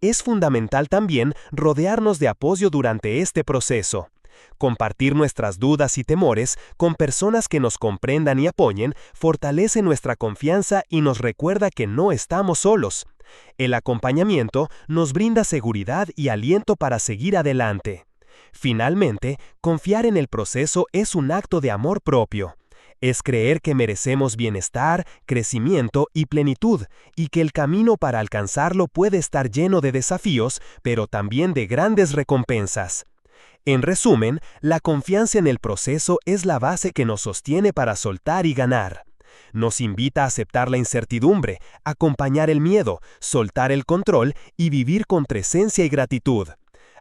Es fundamental también rodearnos de apoyo durante este proceso. Compartir nuestras dudas y temores con personas que nos comprendan y apoyen fortalece nuestra confianza y nos recuerda que no estamos solos. El acompañamiento nos brinda seguridad y aliento para seguir adelante. Finalmente, confiar en el proceso es un acto de amor propio. Es creer que merecemos bienestar, crecimiento y plenitud, y que el camino para alcanzarlo puede estar lleno de desafíos, pero también de grandes recompensas. En resumen, la confianza en el proceso es la base que nos sostiene para soltar y ganar. Nos invita a aceptar la incertidumbre, acompañar el miedo, soltar el control y vivir con presencia y gratitud.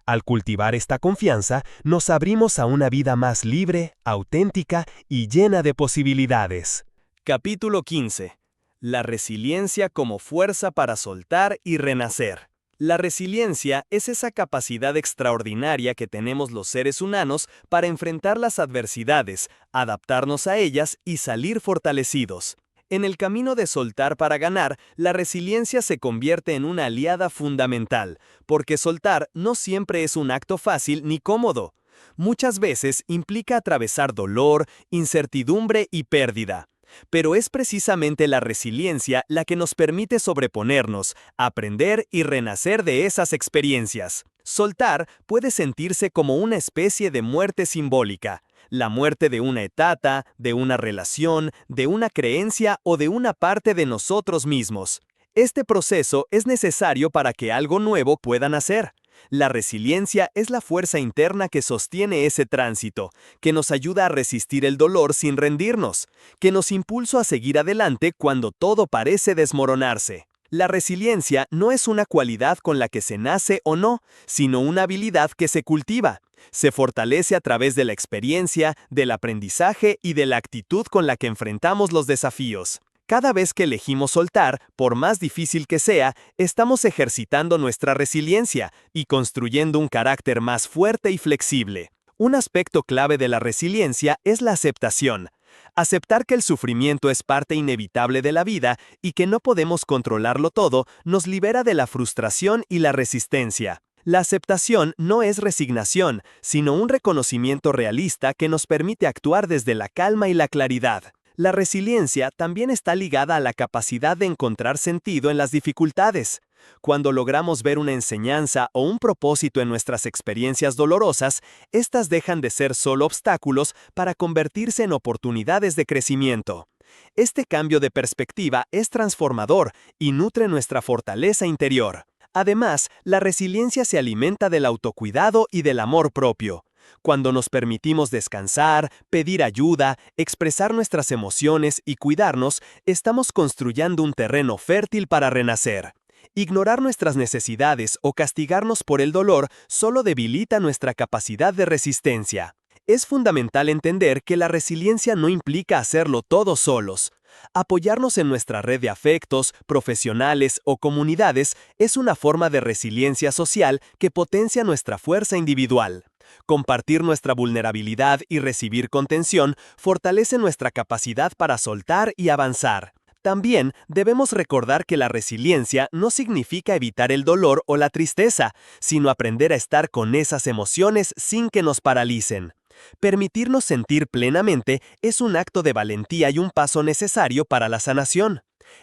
Al cultivar esta confianza, nos abrimos a una vida más libre, auténtica y llena de posibilidades. Capítulo 15. La resiliencia como fuerza para soltar y renacer. La resiliencia es esa capacidad extraordinaria que tenemos los seres humanos para enfrentar las adversidades, adaptarnos a ellas y salir fortalecidos. En el camino de soltar para ganar, la resiliencia se convierte en una aliada fundamental, porque soltar no siempre es un acto fácil ni cómodo. Muchas veces implica atravesar dolor, incertidumbre y pérdida. Pero es precisamente la resiliencia la que nos permite sobreponernos, aprender y renacer de esas experiencias. Soltar puede sentirse como una especie de muerte simbólica. La muerte de una etapa, de una relación, de una creencia o de una parte de nosotros mismos. Este proceso es necesario para que algo nuevo pueda nacer. La resiliencia es la fuerza interna que sostiene ese tránsito, que nos ayuda a resistir el dolor sin rendirnos, que nos impulsa a seguir adelante cuando todo parece desmoronarse. La resiliencia no es una cualidad con la que se nace o no, sino una habilidad que se cultiva. Se fortalece a través de la experiencia, del aprendizaje y de la actitud con la que enfrentamos los desafíos. Cada vez que elegimos soltar, por más difícil que sea, estamos ejercitando nuestra resiliencia y construyendo un carácter más fuerte y flexible. Un aspecto clave de la resiliencia es la aceptación. Aceptar que el sufrimiento es parte inevitable de la vida y que no podemos controlarlo todo nos libera de la frustración y la resistencia. La aceptación no es resignación, sino un reconocimiento realista que nos permite actuar desde la calma y la claridad. La resiliencia también está ligada a la capacidad de encontrar sentido en las dificultades. Cuando logramos ver una enseñanza o un propósito en nuestras experiencias dolorosas, estas dejan de ser solo obstáculos para convertirse en oportunidades de crecimiento. Este cambio de perspectiva es transformador y nutre nuestra fortaleza interior. Además, la resiliencia se alimenta del autocuidado y del amor propio. Cuando nos permitimos descansar, pedir ayuda, expresar nuestras emociones y cuidarnos, estamos construyendo un terreno fértil para renacer. Ignorar nuestras necesidades o castigarnos por el dolor solo debilita nuestra capacidad de resistencia. Es fundamental entender que la resiliencia no implica hacerlo todos solos. Apoyarnos en nuestra red de afectos, profesionales o comunidades es una forma de resiliencia social que potencia nuestra fuerza individual. Compartir nuestra vulnerabilidad y recibir contención fortalece nuestra capacidad para soltar y avanzar. También debemos recordar que la resiliencia no significa evitar el dolor o la tristeza, sino aprender a estar con esas emociones sin que nos paralicen. Permitirnos sentir plenamente es un acto de valentía y un paso necesario para la sanación.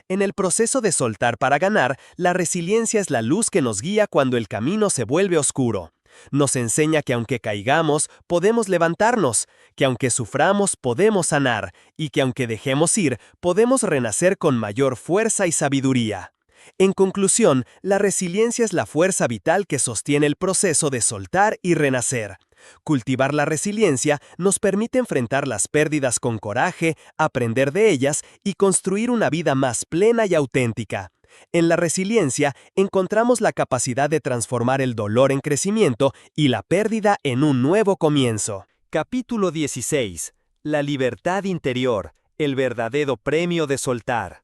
En el proceso de soltar para ganar, la resiliencia es la luz que nos guía cuando el camino se vuelve oscuro. Nos enseña que aunque caigamos, podemos levantarnos, que aunque suframos, podemos sanar, y que aunque dejemos ir, podemos renacer con mayor fuerza y sabiduría. En conclusión, la resiliencia es la fuerza vital que sostiene el proceso de soltar y renacer. Cultivar la resiliencia nos permite enfrentar las pérdidas con coraje, aprender de ellas y construir una vida más plena y auténtica. En la resiliencia encontramos la capacidad de transformar el dolor en crecimiento y la pérdida en un nuevo comienzo. Capítulo 16. La libertad interior, el verdadero premio de soltar.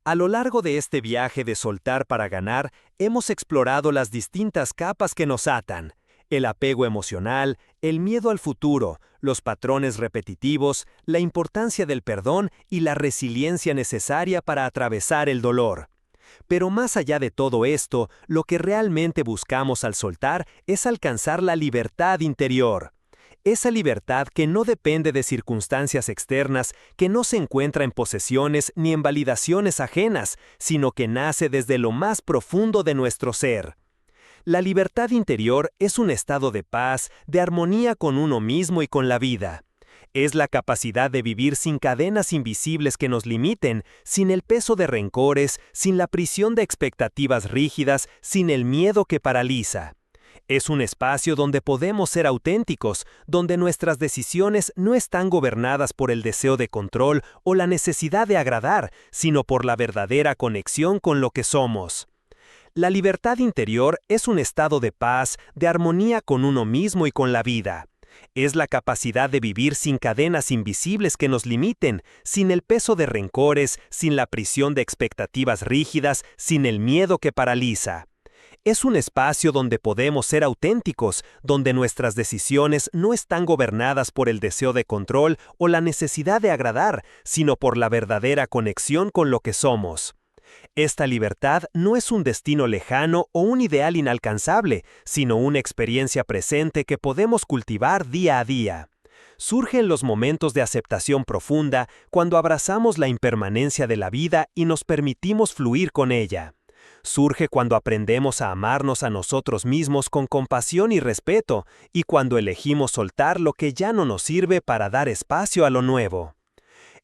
A lo largo de este viaje de soltar para ganar, hemos explorado las distintas capas que nos atan. El apego emocional, el miedo al futuro, los patrones repetitivos, la importancia del perdón y la resiliencia necesaria para atravesar el dolor. Pero más allá de todo esto, lo que realmente buscamos al soltar es alcanzar la libertad interior. Esa libertad que no depende de circunstancias externas, que no se encuentra en posesiones ni en validaciones ajenas, sino que nace desde lo más profundo de nuestro ser. La libertad interior es un estado de paz, de armonía con uno mismo y con la vida. Es la capacidad de vivir sin cadenas invisibles que nos limiten, sin el peso de rencores, sin la prisión de expectativas rígidas, sin el miedo que paraliza. Es un espacio donde podemos ser auténticos, donde nuestras decisiones no están gobernadas por el deseo de control o la necesidad de agradar, sino por la verdadera conexión con lo que somos. La libertad interior es un estado de paz, de armonía con uno mismo y con la vida. Es la capacidad de vivir sin cadenas invisibles que nos limiten, sin el peso de rencores, sin la prisión de expectativas rígidas, sin el miedo que paraliza. Es un espacio donde podemos ser auténticos, donde nuestras decisiones no están gobernadas por el deseo de control o la necesidad de agradar, sino por la verdadera conexión con lo que somos. Esta libertad no es un destino lejano o un ideal inalcanzable, sino una experiencia presente que podemos cultivar día a día. Surge en los momentos de aceptación profunda, cuando abrazamos la impermanencia de la vida y nos permitimos fluir con ella. Surge cuando aprendemos a amarnos a nosotros mismos con compasión y respeto, y cuando elegimos soltar lo que ya no nos sirve para dar espacio a lo nuevo.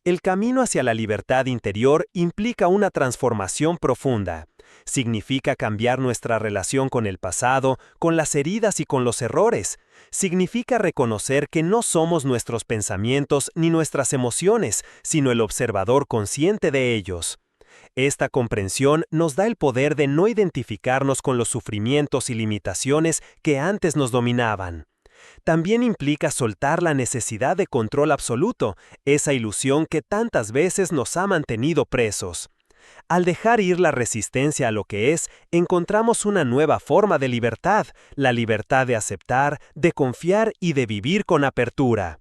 El camino hacia la libertad interior implica una transformación profunda. Significa cambiar nuestra relación con el pasado, con las heridas y con los errores. Significa reconocer que no somos nuestros pensamientos ni nuestras emociones, sino el observador consciente de ellos. Esta comprensión nos da el poder de no identificarnos con los sufrimientos y limitaciones que antes nos dominaban. También implica soltar la necesidad de control absoluto, esa ilusión que tantas veces nos ha mantenido presos. Al dejar ir la resistencia a lo que es, encontramos una nueva forma de libertad, la libertad de aceptar, de confiar y de vivir con apertura.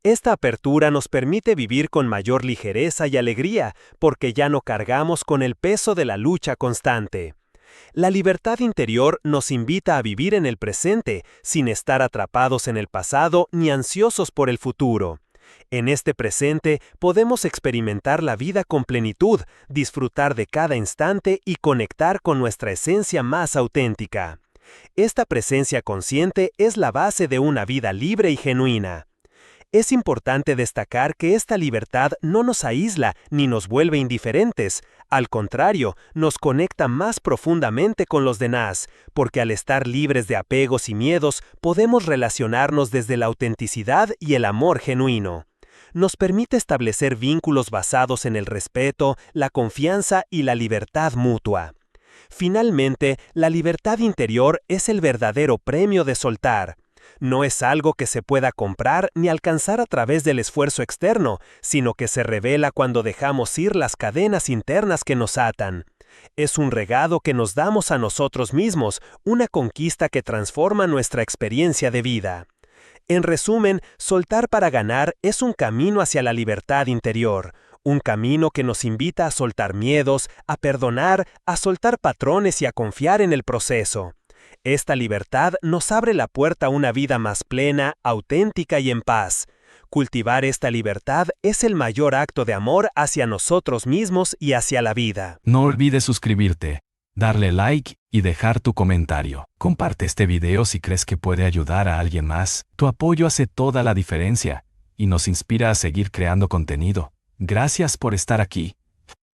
Esta apertura nos permite vivir con mayor ligereza y alegría, porque ya no cargamos con el peso de la lucha constante. La libertad interior nos invita a vivir en el presente, sin estar atrapados en el pasado ni ansiosos por el futuro. En este presente podemos experimentar la vida con plenitud, disfrutar de cada instante y conectar con nuestra esencia más auténtica. Esta presencia consciente es la base de una vida libre y genuina. Es importante destacar que esta libertad no nos aísla ni nos vuelve indiferentes. Al contrario, nos conecta más profundamente con los demás, porque al estar libres de apegos y miedos, podemos relacionarnos desde la autenticidad y el amor genuino. Nos permite establecer vínculos basados en el respeto, la confianza y la libertad mutua. Finalmente, la libertad interior es el verdadero premio de soltar. No es algo que se pueda comprar ni alcanzar a través del esfuerzo externo, sino que se revela cuando dejamos ir las cadenas internas que nos atan. Es un regalo que nos damos a nosotros mismos, una conquista que transforma nuestra experiencia de vida. En resumen, soltar para ganar es un camino hacia la libertad interior, un camino que nos invita a soltar miedos, a perdonar, a soltar patrones y a confiar en el proceso. Esta libertad nos abre la puerta a una vida más plena, auténtica y en paz. Cultivar esta libertad es el mayor acto de amor hacia nosotros mismos y hacia la vida. No olvides suscribirte, darle like y dejar tu comentario. Comparte este video si crees que puede ayudar a alguien más. Tu apoyo hace toda la diferencia y nos inspira a seguir creando contenido. Gracias por estar aquí.